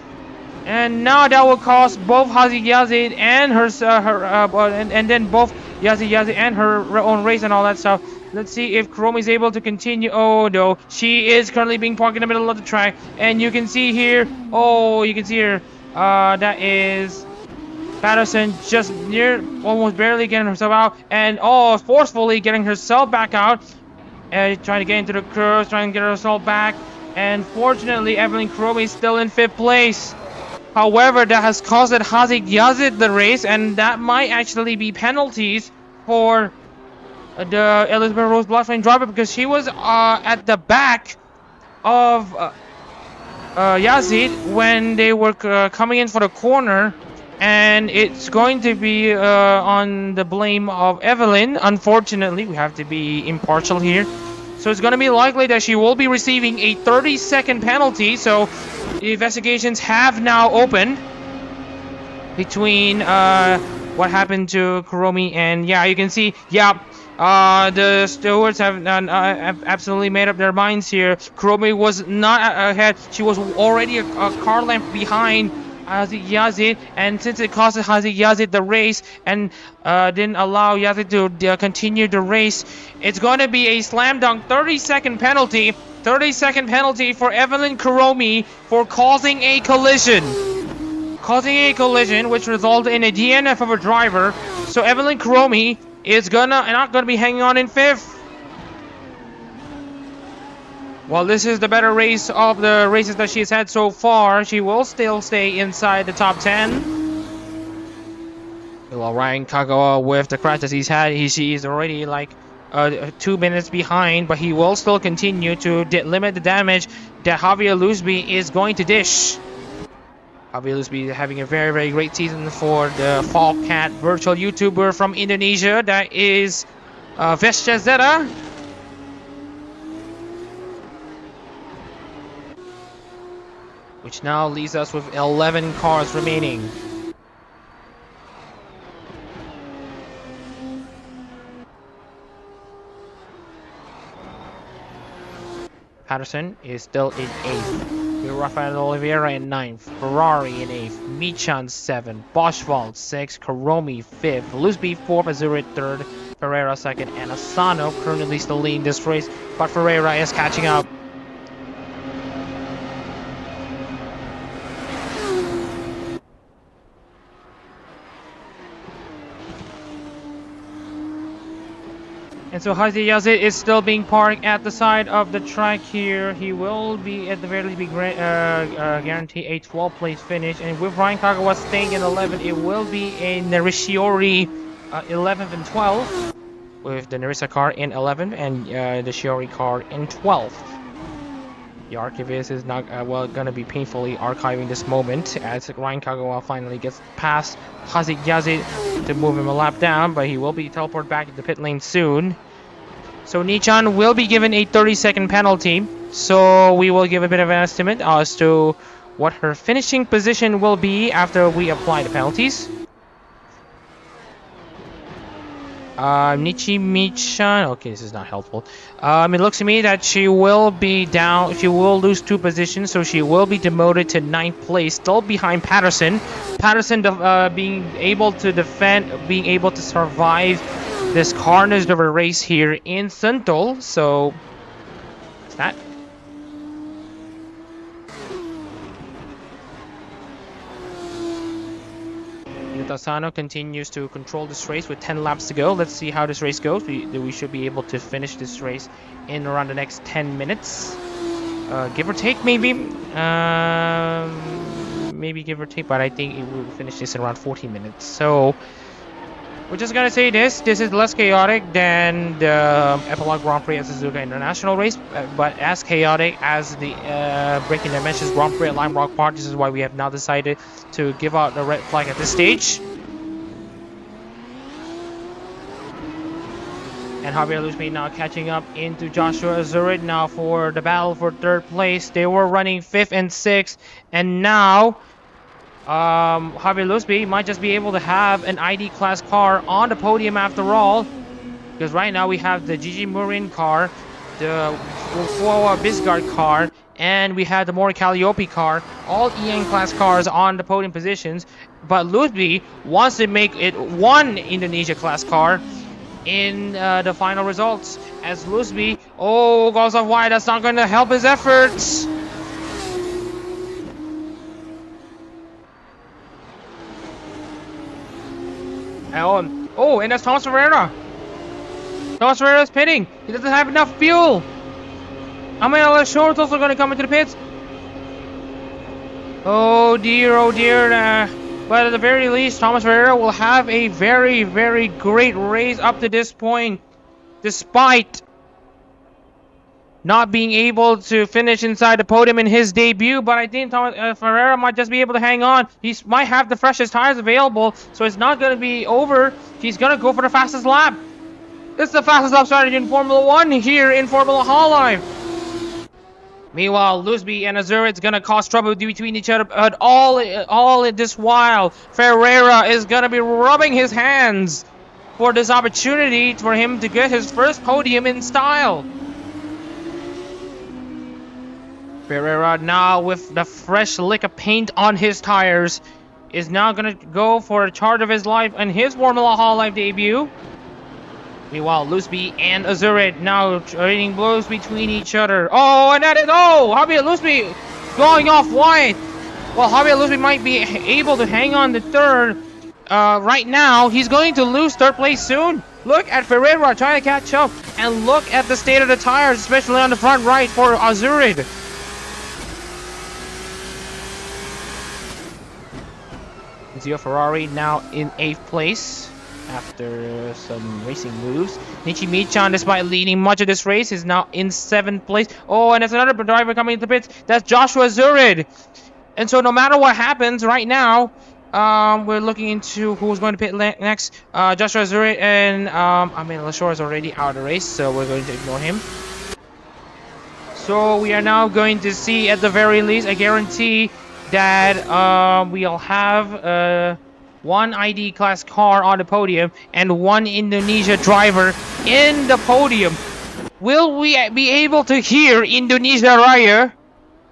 And now that will cost both Hazy Yazid and and then both Yazi and her own race and all that stuff. Let's see if Kuromi is able to continue. Oh no, she is currently being parked in the middle of the track, and you can see here. Oh, you can see here. That is Patterson just almost barely getting herself out, and oh, forcefully getting herself back out, and trying to get into the curves, trying to get herself back. And fortunately, Evelyn Kuromi is still in 5th place. However, that has caused Hazik Yazid the race, and that might actually be penalties for the Elizabeth Rose Bloodflame driver, because she was at the back of Yazid when they were coming in for the corner, and it's going to be on the blame of Evelyn. Unfortunately, we have to be impartial here. So it's going to be likely that she will be receiving a 30-second penalty. So the investigations have now opened between what happened to Kuromi, and yeah, you can see, yeah, the stewards have absolutely made up their minds here. Kuromi was not ahead. She was already a car length behind Hazik Yazid, and since it cost Hazik Yazid the race and didn't allow Yazid to continue the race, it's going to be a slam dunk 30-second penalty. 30-second penalty for Evelyn Kuromi for causing a collision. Causing a collision which resulted in a DNF of a driver. So Evelyn Kuromi is not gonna be hanging on in 5th. While this is the better race of the races that she's had so far, she will still stay inside the top 10. While Ryan Kagawa, with the crash that he's had, he is already like 2 minutes behind, but he will still continue to limit the damage that Javier Lusby is going to dish. Javier Lusby having a very, very great season for the Fallcat virtual YouTuber from Indonesia, that is Vesca Zeta. Which now leaves us with 11 cars remaining. Patterson is still in 8th. With Rafael Oliveira in 9th. Ferrari in 8th. Michan 7th. Boschwald 6th. Kuromi 5th. Lusby 4th. Azuri 3rd. Ferreira 2nd. And Asano currently still leading this race, but Ferreira is catching up. And so Hazy Yazid is still being parked at the side of the track here. He will be at the very least guarantee a 12th place finish. And with Ryan Kagawa staying in 11th, it will be a Narishiori 11th and 12th. With the Narisa car in 11th and the Shiori car in 12th. The archivist is not gonna be painfully archiving this moment as Ryan Kagawa finally gets past Hazik Yazid to move him a lap down, but he will be teleported back to the pit lane soon. So Nichan will be given a 30-second penalty, so we will give a bit of an estimate as to what her finishing position will be after we apply the penalties. Nichi Michan, okay, this is not helpful. It looks to me that she will be down, she will lose 2 positions, so she will be demoted to 9th place, still behind Patterson. Patterson being able to defend, being able to survive this carnage of a race here in Sentul, so that's that. Asano continues to control this race with 10 laps to go. Let's see how this race goes. We should be able to finish this race in around the next 10 minutes. Give or take, maybe. Maybe give or take, but I think it will finish this in around 14 minutes. So, we're just gonna say this is less chaotic than the Epilogue Grand Prix at Suzuka International race, but as chaotic as the Breaking Dimensions Grand Prix at Lime Rock Park. This is why we have now decided to give out the red flag at this stage. And Javier Luzbi now catching up into Joshua Azurid now for the battle for 3rd place. They were running 5th and 6th, and now Javier Luzbi might just be able to have an ID class car on the podium after all, because right now we have the Gigi Murin car, the Fuwa Bisgard car, and we have the Mori Calliope car, all EN class cars on the podium positions. But Luzbi wants to make it one Indonesia class car in the final results, as Luzbi, goes off wide. That's not going to help his efforts. And that's Thomas Ferreira. Thomas Ferreira's pitting. He doesn't have enough fuel. Amanda Short's also going to come into the pits. Oh dear. But at the very least, Thomas Ferreira will have a very, very great race up to this point, despite not being able to finish inside the podium in his debut. But I think Thomas Ferreira might just be able to hang on. He might have the freshest tires available, so it's not going to be over. He's going to go for the fastest lap. It's the fastest lap strategy in Formula 1 here in Formula Hololive. Meanwhile, Luzbi and Azurid's gonna cause trouble between each other, but all this while, Ferreira is gonna be rubbing his hands for this opportunity for him to get his first podium in style. Ferreira now with the fresh lick of paint on his tires is now gonna go for a charge of his life in his Formula Hololive debut. Meanwhile, Luzbi and Azurid now trading blows between each other. And that is... Javier Luzbi going off wide. Well, Javier Luzbi might be able to hang on to 3rd. Right now, he's going to lose 3rd place soon. Look at Ferreira trying to catch up. And look at the state of the tires, especially on the front right for Azurid. Zio Ferrari now in 8th place after some racing moves. Nichi Michan, despite leading much of this race, is now in 7th place. And there's another driver coming into the pits. That's Joshua Azurid. And so no matter what happens right now, we're looking into who's going to pit next. Joshua Azurid and Lashore is already out of the race, so we're going to ignore him. So we are now going to see, at the very least, I guarantee that we'll have one ID class car on the podium and one Indonesia driver in the podium. Will we be able to hear Indonesia Raya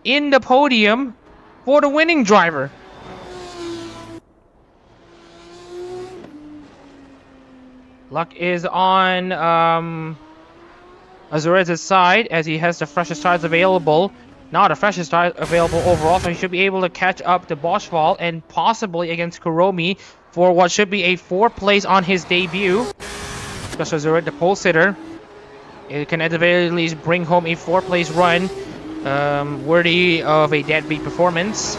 in the podium for the winning driver? Luck is on Azurid's side, as he has the freshest tires available. Not the freshest tires available overall, so he should be able to catch up to Boschwald and possibly against Kuromi for what should be a 4th place on his debut. Joshua Azurid, the pole sitter, it can at the very least bring home a 4th place run, worthy of a deadbeat performance.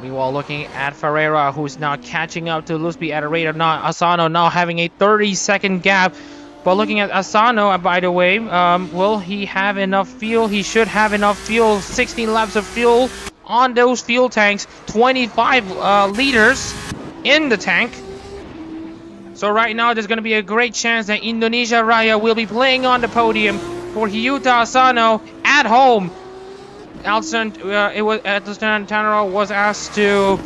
Meanwhile, looking at Ferreira, who's now catching up to Luzbi at a rate of Asano now having a 30-second gap. But looking at Asano, by the way, will he have enough fuel? He should have enough fuel. 16 laps of fuel on those fuel tanks. 25 liters in the tank. So right now, there's going to be a great chance that Indonesia Raya will be playing on the podium for Hyuta Asano at home. Alton Tanaro was asked to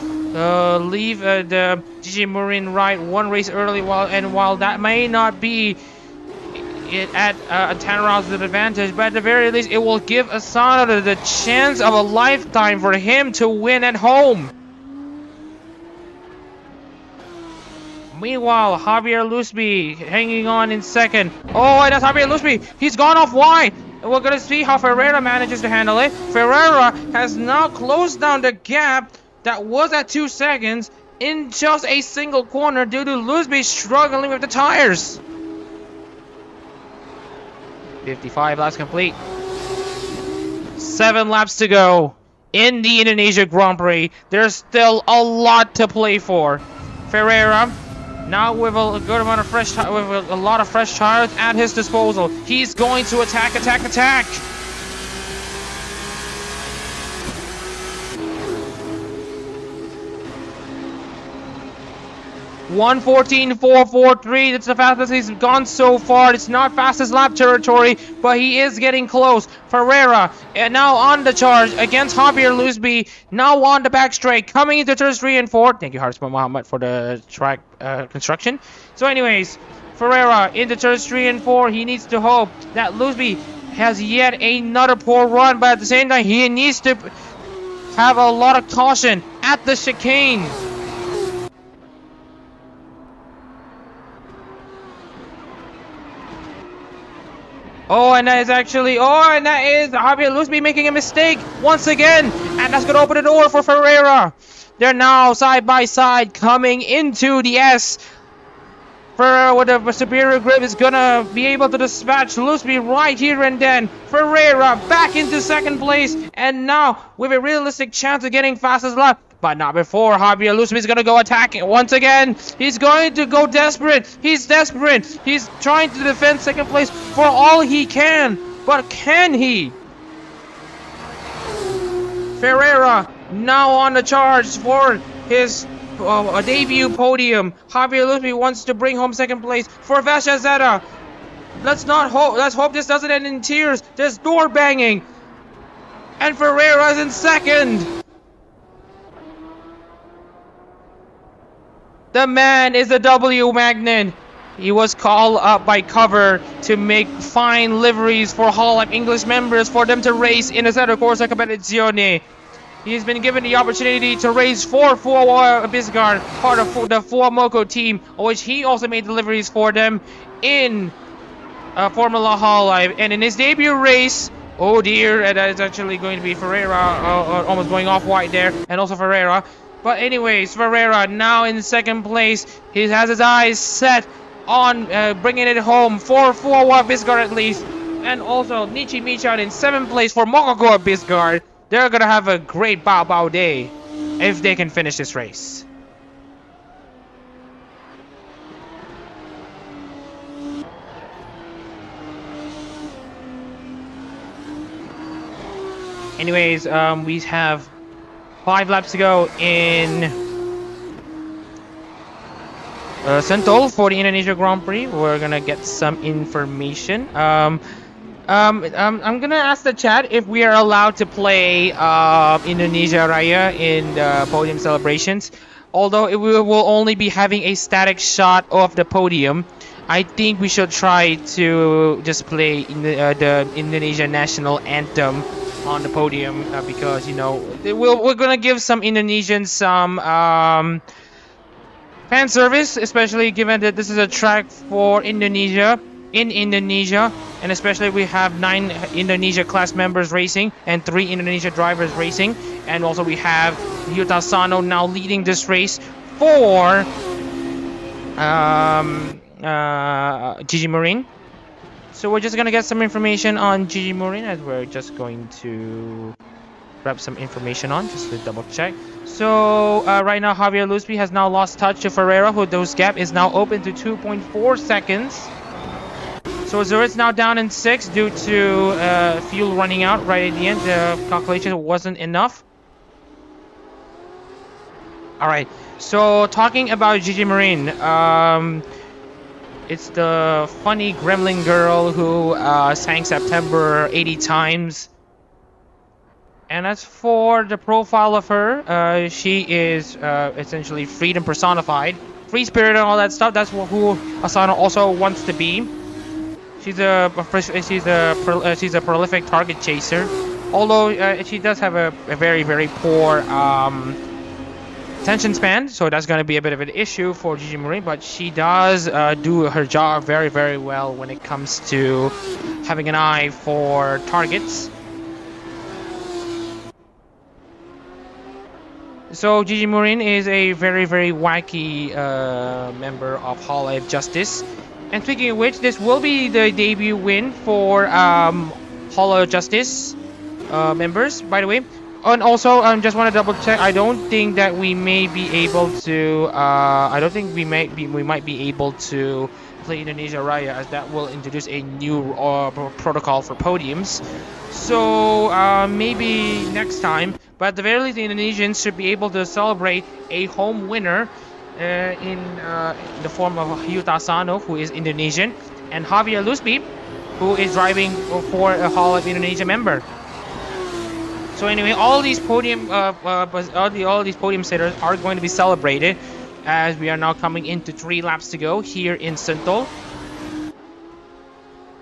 leave the Gigi Murin ride one race early, while that may not be it at Tanaro's advantage, but at the very least, it will give Asano the chance of a lifetime for him to win at home. Meanwhile, Javier Luzbi hanging on in 2nd. And that's Javier Luzbi. He's gone off wide. We're going to see how Ferreira manages to handle it. Ferreira has now closed down the gap that was at 2 seconds in just a single corner due to Luzbi struggling with the tires. 55 laps complete. 7 laps to go in the Indonesia Grand Prix. There's still a lot to play for. Ferreira, now with a good amount of fresh with a lot of fresh tires at his disposal, he's going to attack. 1:14.443. That's the fastest he's gone so far. It's not fastest lap territory, but he is getting close. Ferreira now on the charge against Javier Luzbi. Now on the back straight, coming into turns 3 and 4. Thank you, Harisma Muhammad, for the track construction. So anyways, Ferreira into turns 3 and 4. He needs to hope that Luzbi has yet another poor run, but at the same time, he needs to have a lot of caution at the chicane. And that is Javier Luzbi making a mistake once again, and that's going to open the door for Ferreira. They're now side by side coming into the S. Ferreira with a superior grip is going to be able to dispatch Luzbi right here and then. Ferreira back into second place, and now with a realistic chance of getting fastest lap. But not before Javier Luzbi is going to go attacking once again. He's going to go desperate. He's desperate. He's trying to defend second place for all he can. But can he? Ferreira now on the charge for his debut podium. Javier Luzbi wants to bring home second place for Vasha Zeta. Let's hope this doesn't end in tears. There's door banging. And Ferreira's in second. The man is a W magnet. He was called up by Cover to make fine liveries for Hololive English members for them to race in Assetto Corsa Competizione. He's been given the opportunity to race for Bisgard, part of the Fuamoco team, which he also made deliveries for them in Formula Hololive. And in his debut race, oh dear, that is actually going to be Ferreira, almost going off wide there, and also Ferreira. But anyways, Ferreira now in second place. He has his eyes set on bringing it home for Bisgard at least. And also Nichi Michan in 7th place for Mokogo Bisgard. They're going to have a great bow day if they can finish this race. Anyways, we have 5 laps to go in Sentul for the Indonesia Grand Prix. We're gonna get some information. I'm gonna ask the chat if we are allowed to play Indonesia Raya in the podium celebrations. Although we will only be having a static shot of the podium, I think we should try to just play in the Indonesia national anthem on the podium because, you know, we're gonna give some Indonesians some fan service, especially given that this is a track for Indonesia in Indonesia, and especially we have 9 Indonesia class members racing and 3 Indonesia drivers racing, and also we have Yuta Sano now leading this race for Gigi Marine. So we're just gonna get some information on Gigi Marine, as we're just going to grab some information on, just to double check. So right now Javier Luzbi has now lost touch to Ferreira, whose gap is now open to 2.4 seconds. So Zurit's now down in 6 due to fuel running out right at the end. The calculation wasn't enough. Alright, so talking about Gigi Marine, it's the funny gremlin girl who sang September 80 times. And as for the profile of her, she is essentially freedom personified. Free spirit and all that stuff, that's who Asano also wants to be. She's a prolific target chaser. Although she does have a very, very poor attention span, so that's going to be a bit of an issue for Gigi Marine, but she does do her job very, very well when it comes to having an eye for targets. So Gigi Marine is a very, very wacky member of Hololive Justice. And speaking of which, this will be the debut win for Hololive Justice members, by the way. And also, just want to double check. I don't think that we may be able to. I don't think we might be able to play Indonesia Raya, as that will introduce a new protocol for podiums. So maybe next time. But at the very least, the Indonesians should be able to celebrate a home winner in the form of Hyuta Asano, who is Indonesian, and Javier Lusby, who is driving for a Hololive Indonesia member. So anyway, all these podium sitters are going to be celebrated as we are now coming into 3 laps to go here in Sentul.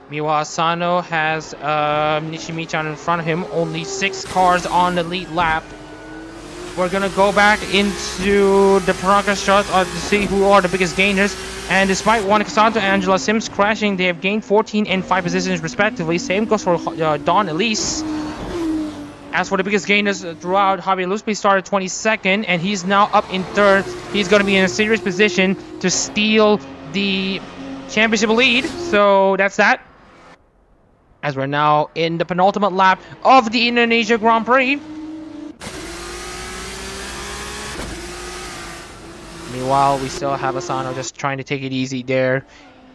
Miwa Asano has Nishimi-chan in front of him, only 6 cars on the lead lap. We're gonna go back into the progress shot to see who are the biggest gainers. And despite Juan Casanto and Angela Sims crashing, they have gained 14 and 5 positions respectively. Same goes for Dawn Elise. As for the biggest gainers throughout, Javier Lusby started 22nd, and he's now up in 3rd. He's going to be in a serious position to steal the championship lead. So that's that. As we're now in the penultimate lap of the Indonesia Grand Prix. Meanwhile, we still have Asano just trying to take it easy there.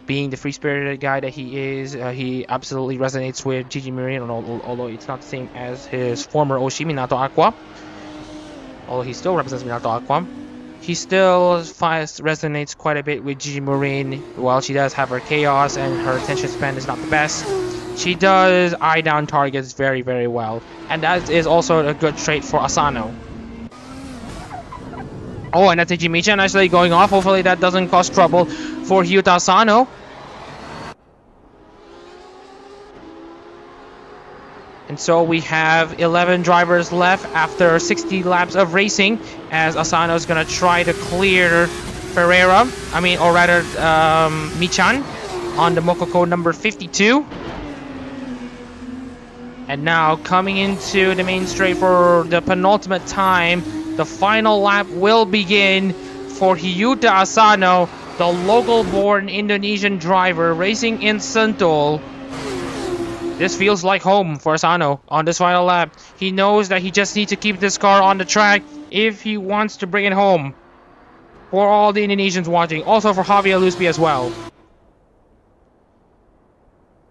Being the free-spirited guy that he is, he absolutely resonates with Gigi Marin, although it's not the same as his former Oshi, Minato Aqua. Although he still represents Minato Aqua. He still resonates quite a bit with Gigi Marin. While she does have her chaos and her attention span is not the best, she does eye down targets very, very well. And that is also a good trait for Asano. Oh, and that's a Jimichan actually going off. Hopefully that doesn't cause trouble for Hyuta Asano. And so we have 11 drivers left after 60 laps of racing, as Asano is going to try to clear Ferreira, or rather Michan on the Mokoko number 52. And now coming into the main straight for the penultimate time, the final lap will begin for Hyuta Asano, the local-born Indonesian driver racing in Sentul. This feels like home for Asano on this final lap. He knows that he just needs to keep this car on the track if he wants to bring it home. For all the Indonesians watching, also for Javier Lusby as well.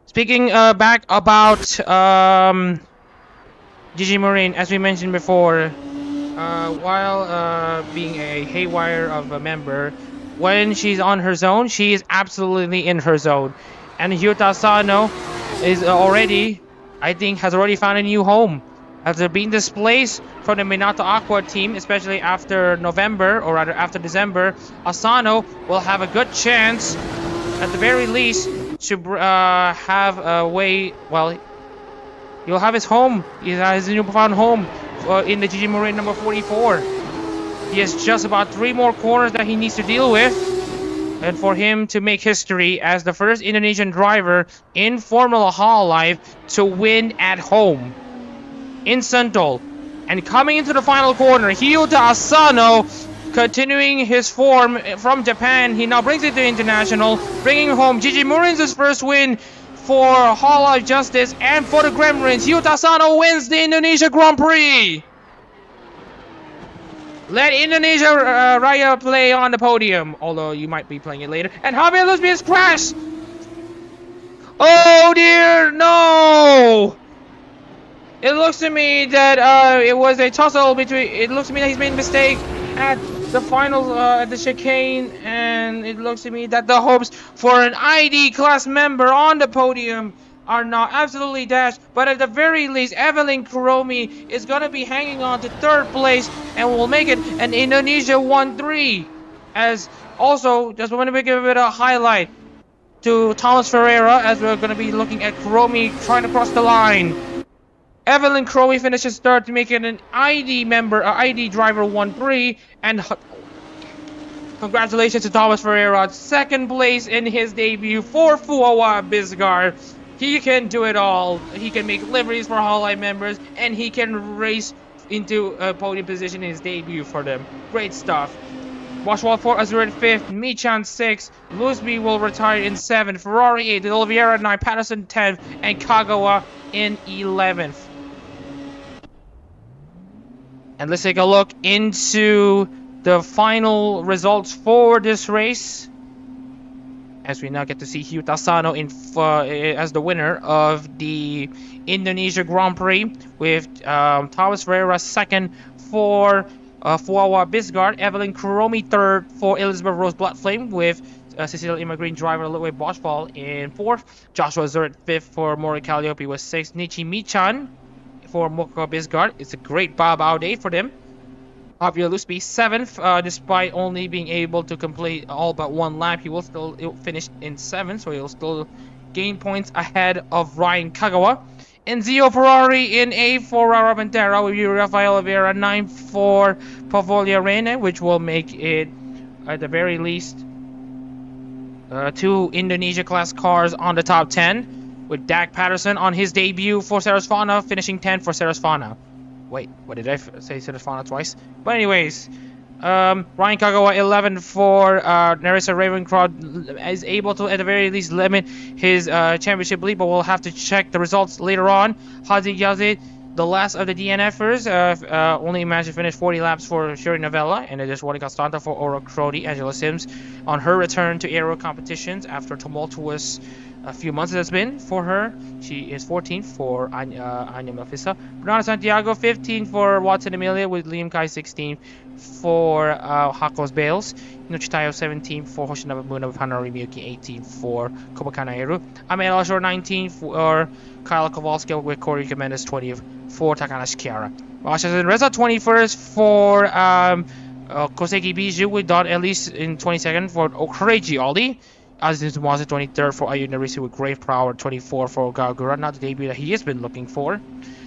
Speaking back about Gigi Marin, as we mentioned before, while being a haywire of a member, when she's on her zone, she is absolutely in her zone. And Hyuta Asano is has already found a new home. After being displaced from the Minato Aqua team, especially after November, or rather after December, Asano will have a good chance, at the very least, to have a way, well, he'll have his home. He has his newfound home in the Gigi Marin number 44. He has just about 3 more corners that he needs to deal with, and for him to make history as the first Indonesian driver in Formula Hololive to win at home in Sentul. And coming into the final corner, Hyuta Asano, continuing his form from Japan, he now brings it to International, bringing home Gigi Marin's first win for Hololive Justice and for the Gremlins. Hyuta Asano wins the Indonesia Grand Prix. Let Indonesia Raya play on the podium, although you might be playing it later. And Javier Lusby has crashed. Oh dear, no! It looks to me that it was a tussle between. It looks to me that he's made a mistake at the finals, at the chicane, and it looks to me that the hopes for an ID class member on the podium are now absolutely dashed. But at the very least, Evelyn Kuromi is going to be hanging on to 3rd place and will make it an Indonesia 1-3. As also, just want to give it a highlight to Thomas Ferreira, as we're going to be looking at Kuromi trying to cross the line. Evelyn Kuromi finishes 3rd to make it an ID member, ID driver 1-3, and congratulations to Thomas Ferreira, 2nd place in his debut for Fuawa Bisgar. He can do it all. He can make liveries for Hololive members, and he can race into a podium position in his debut for them. Great stuff. Washwall 4 Azure in 5th, Michan 6th, Lusby will retire in 7th, Ferrari 8th, Oliveira 9th, Patterson 10th, and Kagawa in 11th. And let's take a look into the final results for this race, as we now get to see Hyuta Asano as the winner of the Indonesia Grand Prix, with Thomas Ferreira 2nd for Fuawa Bisgard, Evelyn Kuromi third for Elizabeth Rose Bloodflame, with Cecilia Immigrant driver Ludwig Boschfall in fourth. Joshua Zert fifth for Mori Calliope was sixth. Nichi Michan for Moko Bisgard. It's a great bow day for them. Javier Lusby seventh, despite only being able to complete all but one lap, he will still finish in seventh, so he'll still gain points ahead of Ryan Kagawa. Enzio Ferrari in 8th for Rara Pantera, with Rafael Oliveira 9th for Pavolia Rene, which will make it, at the very least, 2 Indonesia class cars on the top 10, with Dak Patterson on his debut for Sarasvana, finishing 10th for Sarasvana. Wait, what did I say Sarasvana twice? But anyways, Ryan Kagawa 11 for Narissa Ravencroft is able to at the very least limit his championship lead, but we'll have to check the results later on. Hazi Yazid, the last of the DNFers, only managed to finish 40 laps for Shuri Novella, and it is Wadi Costanta for Aura Crody. Angela Sims on her return to aero competitions after tumultuous a few months it has been for her. She is 14th for Anya Melfissa. Bernardo Santiago 15th for Watson Emilia, with Liam Kai 16th for Hakos Bales. Inochitayo 17th for Hoshinabe Muna, with Hanari Miyuki 18th for Kobakana Eru. Ahmed Alashore 19th for Kyle Kowalski, with Corey Jimenez 20th for Takanashi Kiara. Washington Reza 21st for Koseki Biju, with Don Ellis in 22nd for Okreji Aldi. Aziz Mwazi 23rd for Ayu Narisi, with Grave Power 24 for Gaogura, not the debut that he has been looking for.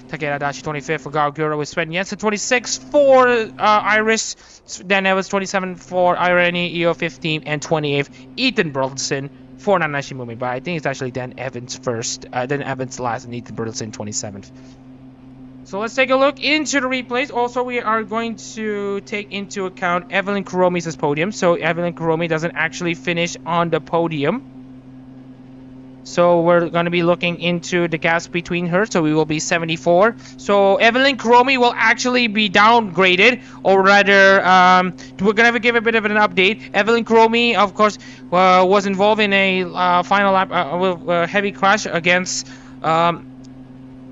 Takeda Dashi 25th for Gaogura, with Sven Jensen 26th for Iris. Dan Evans 27th for Irene, EO 15th, and 28th Ethan Burleson for Nanashi Mumi. But I think it's actually Dan Evans first, then Evans last, and Ethan Burleson 27th. So let's take a look into the replays. Also, we are going to take into account Evelyn Kuromi's podium. So Evelyn Kuromi doesn't actually finish on the podium. So we're going to be looking into the gaps between her. So we will be 74. So Evelyn Kuromi will actually be downgraded, or rather, we're going to give a bit of an update. Evelyn Kuromi, of course, was involved in a final lap heavy crash against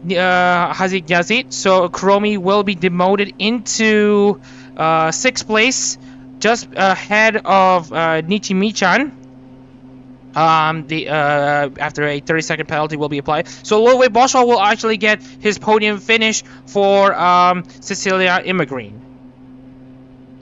Hazik Yazid. So Kuromi will be demoted into 6th place, just ahead of Nichi Michan. After a 30-second penalty will be applied. So Ludwig Boschwald will actually get his podium finish for Cecilia Immigrant.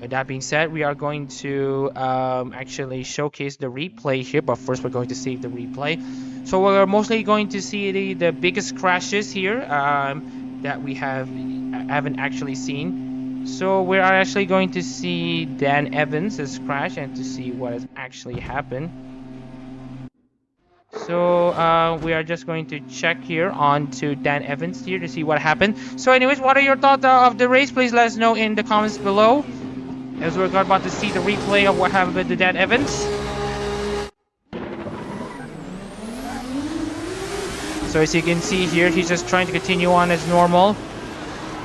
With that being said, we are going to actually showcase the replay here, but first we're going to save the replay. So we're mostly going to see the biggest crashes here that we haven't actually seen. So we are actually going to see Dan Evans' crash and to see what has actually happened. So we are just going to check here on to Dan Evans here to see what happened. So anyways, what are your thoughts of the race? Please let us know in the comments below, as we're about to see the replay of what happened to Dan Evans. So as you can see here, he's just trying to continue on as normal.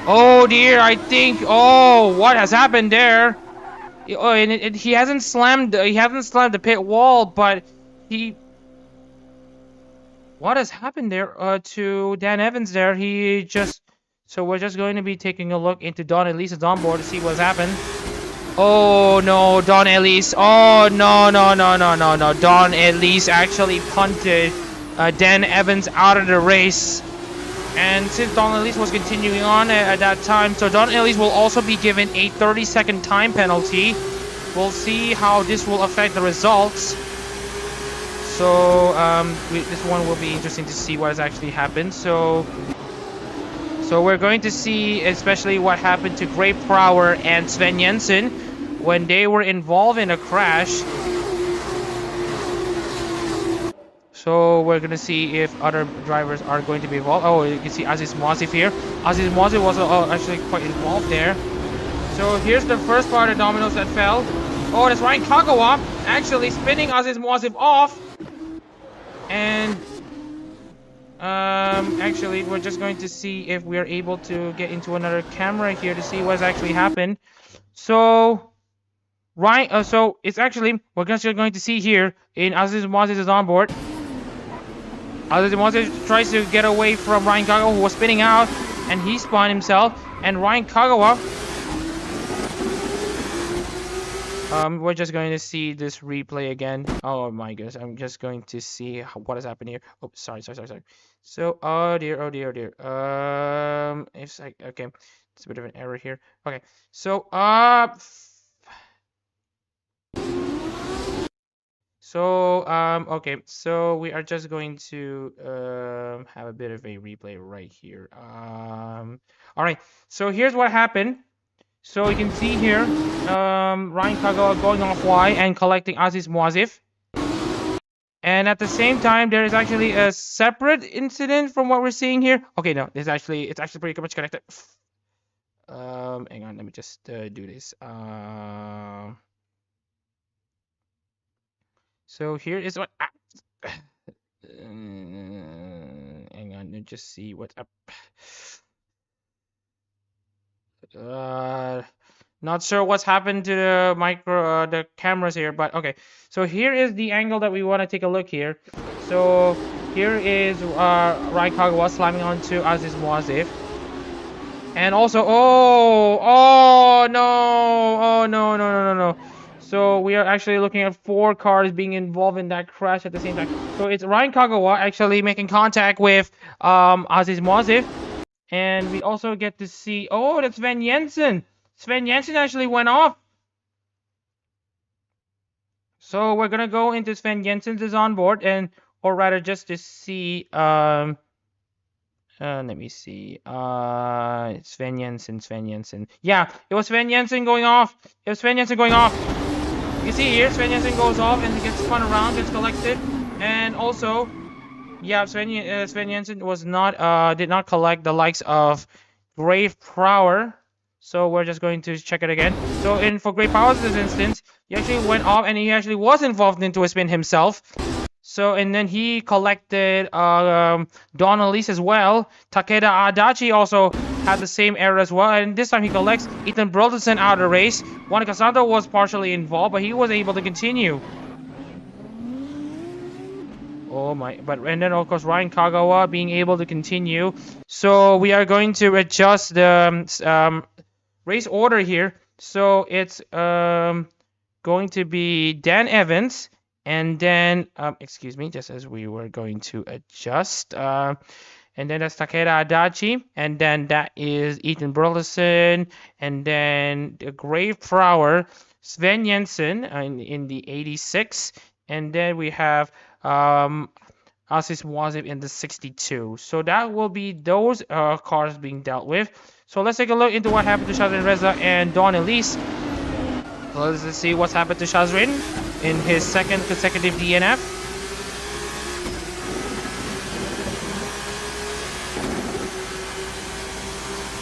Oh dear, I think, oh, what has happened there? Oh, and he hasn't slammed the pit wall, but what has happened there to Dan Evans there? So we're just going to be taking a look into Don Elise's onboard to see what's happened. Oh no, Don Elise. Oh no. Don Elise actually punted Dan Evans out of the race. And since Don Elise was continuing on at that time, so Don Elise will also be given a 30-second time penalty. We'll see how this will affect the results. So this one will be interesting to see what has actually happened. So we're going to see especially what happened to Grey Prower and Sven Jensen when they were involved in a crash. So we're going to see if other drivers are going to be involved. Oh, you can see Aziz Mwazif here. Aziz Mwazif was actually quite involved there. So here's the first part of dominoes that fell. Oh, that's Ryan Kagawa actually spinning Aziz Mwazif off. And actually, we're just going to see if we are able to get into another camera here to see what's actually happened. So Ryan, so it's actually, we're just going to see here in Aziz Mwazif is on board. Aziz Mwazif tries to get away from Ryan Kagawa, who was spinning out, and he spun himself. And Ryan Kagawa We're just going to see this replay again. Oh my goodness, I'm just going to see what has happened here. Oh, sorry. So, oh dear. It's like, okay, it's a bit of an error here. Okay, so, okay, so we are just going to, have a bit of a replay right here. All right, so here's what happened. So you can see here, Ryan Kagawa going off Y and collecting Aziz Muazif. And at the same time, there is actually a separate incident from what we're seeing here. Okay, no, it's actually pretty much connected. Hang on, let me just do this. So here is what. Hang on, let me just see what's up. Not sure what's happened to the cameras here, but okay. So here is the angle that we want to take a look here. So here is Ryan Kagawa slamming onto Aziz Muazif. And also, oh no. So we are actually looking at 4 cars being involved in that crash at the same time. So it's Ryan Kagawa actually making contact with Aziz Muazif. And we also get to see, oh, that's Sven Jensen. Sven Jensen actually went off. So we're gonna go into Sven Jensen's onboard, and or rather just to see let me see. Sven Jensen. Yeah, it was Sven Jensen going off. You see here, Sven Jensen goes off and gets spun around, gets collected, and also, yeah, Sven Jensen was not did not collect the likes of Grave Power. So we're just going to check it again. So for Grave Power in this instance, he actually went off and he actually was involved into a spin himself. So, and then he collected Don Elise as well. Takeda Adachi also had the same error as well. And this time he collects Ethan Burleson out of the race. Juan Casado was partially involved, but he was able to continue. Oh my, and then of course Ryan Kagawa being able to continue. So we are going to adjust the race order here. So it's going to be Dan Evans. And then, excuse me, just as we were going to adjust. And then that's Takeda Adachi. And then that is Ethan Burleson. And then the Grave Flower, Sven Jensen in the 86. And then we have Aziz Muazif in the 62. So that will be those cars being dealt with. So let's take a look into what happened to Shazrin Reza and Don Elise. So let's see what's happened to Shazrin in his 2nd consecutive DNF.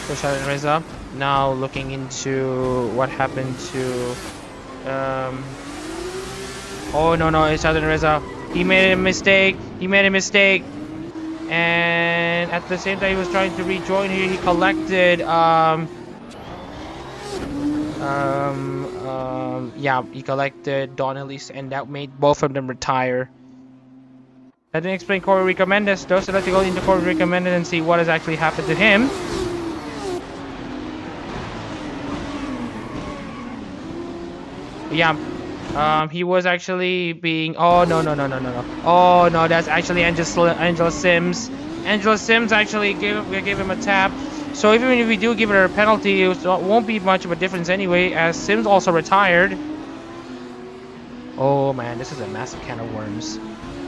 So Shazrin Reza now looking into what happened to oh no, it's Shazrin Reza. He made a mistake. And at the same time he was trying to rejoin here, he collected yeah, he collected Don Elise, and that made both of them retire. That didn't explain Corey Rico Mendes though, so let's go into Corey Rico Mendes and see what has actually happened to him. Yeah, he was actually being, oh no, oh no, that's actually Angela Sims. Angela Sims actually gave him a tap. So even if we do give her a penalty, it won't be much of a difference anyway, as Sims also retired. Oh man, this is a massive can of worms.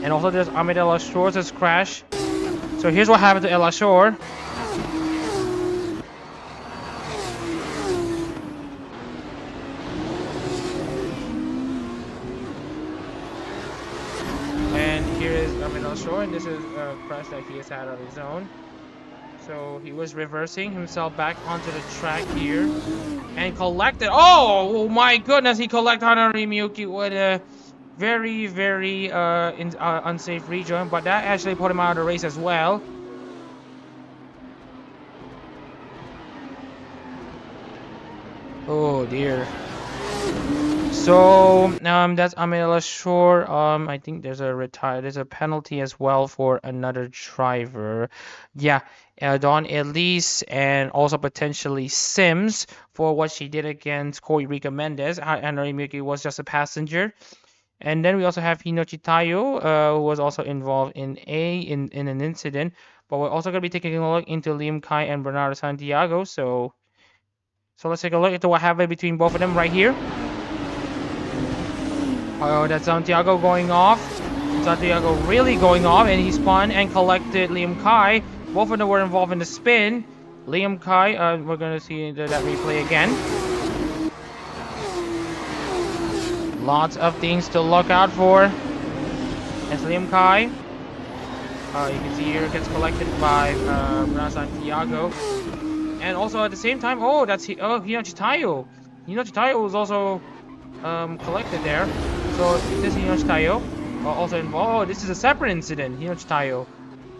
And also there's Ahmed El Ashor's crash. So here's what happened to El Ashor. And here is Ahmed El Ashor, and this is a crash that he has had on his own. So he was reversing himself back onto the track here and collected. Oh my goodness, he collected Hanari Miyuki with a very, very unsafe rejoin, but that actually put him out of the race as well. Oh dear. So that's I'm not sure. I think there's a penalty as well for another driver. Yeah, Don Elise and also potentially Sims for what she did against Koirika Mendez. And Miyuki was just a passenger. And then we also have Hinochi Tayo, who was also involved in an incident. But we're also going to be taking a look into Liam Kai and Bernardo Santiago. So let's take a look into what happened between both of them right here. Oh, that's Santiago going off. Santiago really going off, and he spun and collected Liam Kai. Both of them were involved in the spin. Liam Kai, we're going to see that replay again. Lots of things to look out for. As Liam Kai, you can see here, gets collected by Santiago. And also at the same time, Hinochi Tayo. Hinochi Tayo was also collected there. So this is Hinochi Tayo also involved. Oh, this is a separate incident. Hinochi Tayo.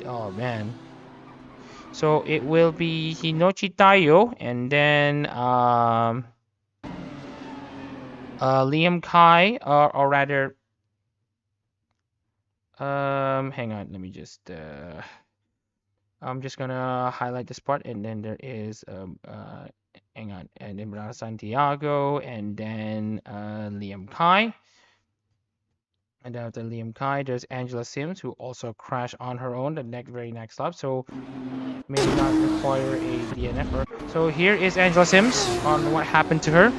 Oh man. So it will be Hinochi Tayo and then Liam Kai, or rather, hang on. Let me just. I'm just gonna highlight this part, and then there is hang on, and then Bernardo Santiago, and then Liam Kai. And after Liam Kai, there's Angela Sims, who also crashed on her own the very next lap, so may not require a DNF. So here is Angela Sims on what happened to her.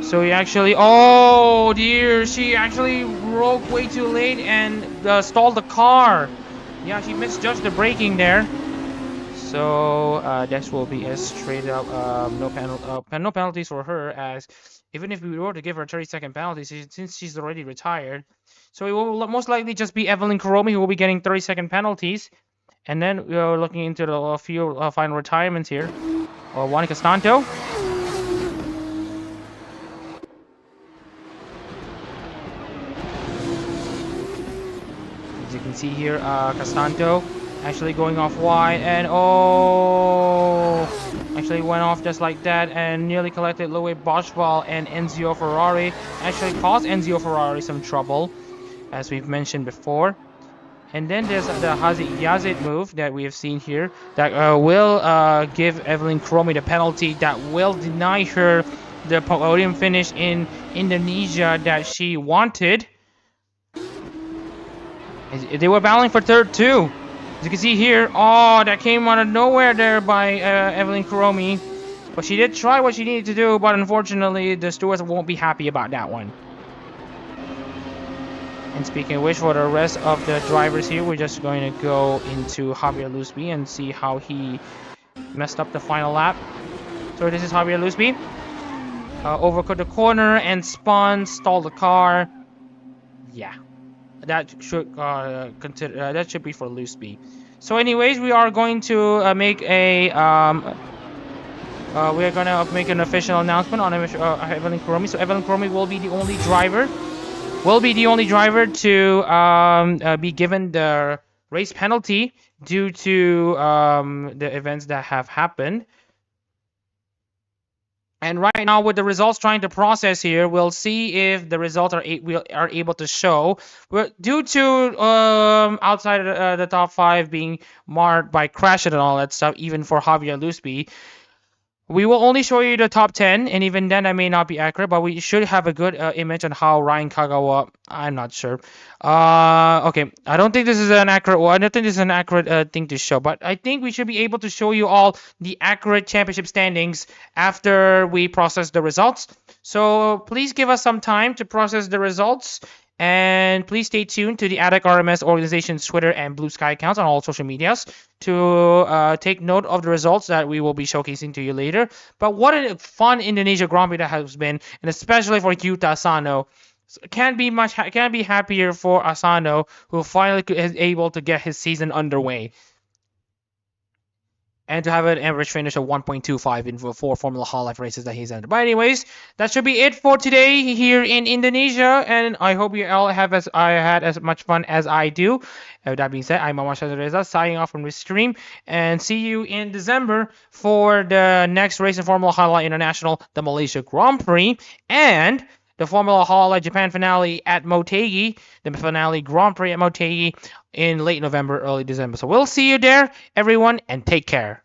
So he actually, oh dear, she actually broke way too late and stalled the car. Yeah, she misjudged the braking there. So this will be a straight up no penalties for her, as even if we were to give her a 30-second penalty, since she's already retired. So it will most likely just be Evelyn Kuromi who will be getting 30-second penalties. And then we're looking into the few final retirements here. Juanica Stanto. As you can see here, Castanto actually going off wide, and actually went off just like that and nearly collected Louis Boschwal and Enzio Ferrari. Actually caused Enzio Ferrari some trouble, as we've mentioned before. And then there's the Hazi Yazid move that we have seen here that will give Evelyn Kuromi the penalty that will deny her the podium finish in Indonesia that she wanted. They were battling for third too. As you can see here, that came out of nowhere there by Evelyn Kuromi. But she did try what she needed to do, but unfortunately the stewards won't be happy about that one. And speaking of which, for the rest of the drivers here, we're just going to go into Javier Lusby and see how he messed up the final lap. So this is Javier Lusby. Overcut the corner and spun, stalled the car. Yeah, that should that should be for Lusby. So anyways, we are going to make a we are going to make an official announcement on Evelyn Kuromi. So Evelyn Kuromi will be the only driver. To be given the race penalty due to the events that have happened. And right now, with the results trying to process here, we'll see if the results are able to show. Due to outside of the top 5 being marred by crashes and all that stuff, even for Javier Lusby, we will only show you the top 10, and even then that may not be accurate, but we should have a good image on how Ryan Kagawa. I'm not sure. Okay, I don't think this is an accurate one. I don't think this is an accurate thing to show, but I think we should be able to show you all the accurate championship standings after we process the results. So please give us some time to process the results. And please stay tuned to the Adak-RMS organization's Twitter and Blue Sky accounts on all social medias to take note of the results that we will be showcasing to you later. But what a fun Indonesia Grand Prix that has been, and especially for Yuta Asano. Can't be happier for Asano, who finally is able to get his season underway. And to have an average finish of 1.25 in 4 Formula Hololive races that he's entered. But anyways, that should be it for today here in Indonesia. And I hope you all had as much fun as I do. With that being said, I'm Mama Reza signing off from this stream. And see you in December for the next race in Formula Hololive International, the Malaysia Grand Prix. And the Formula Hololive Japan finale at Motegi, the finale Grand Prix at Motegi in late November, early December. So we'll see you there, everyone, and take care.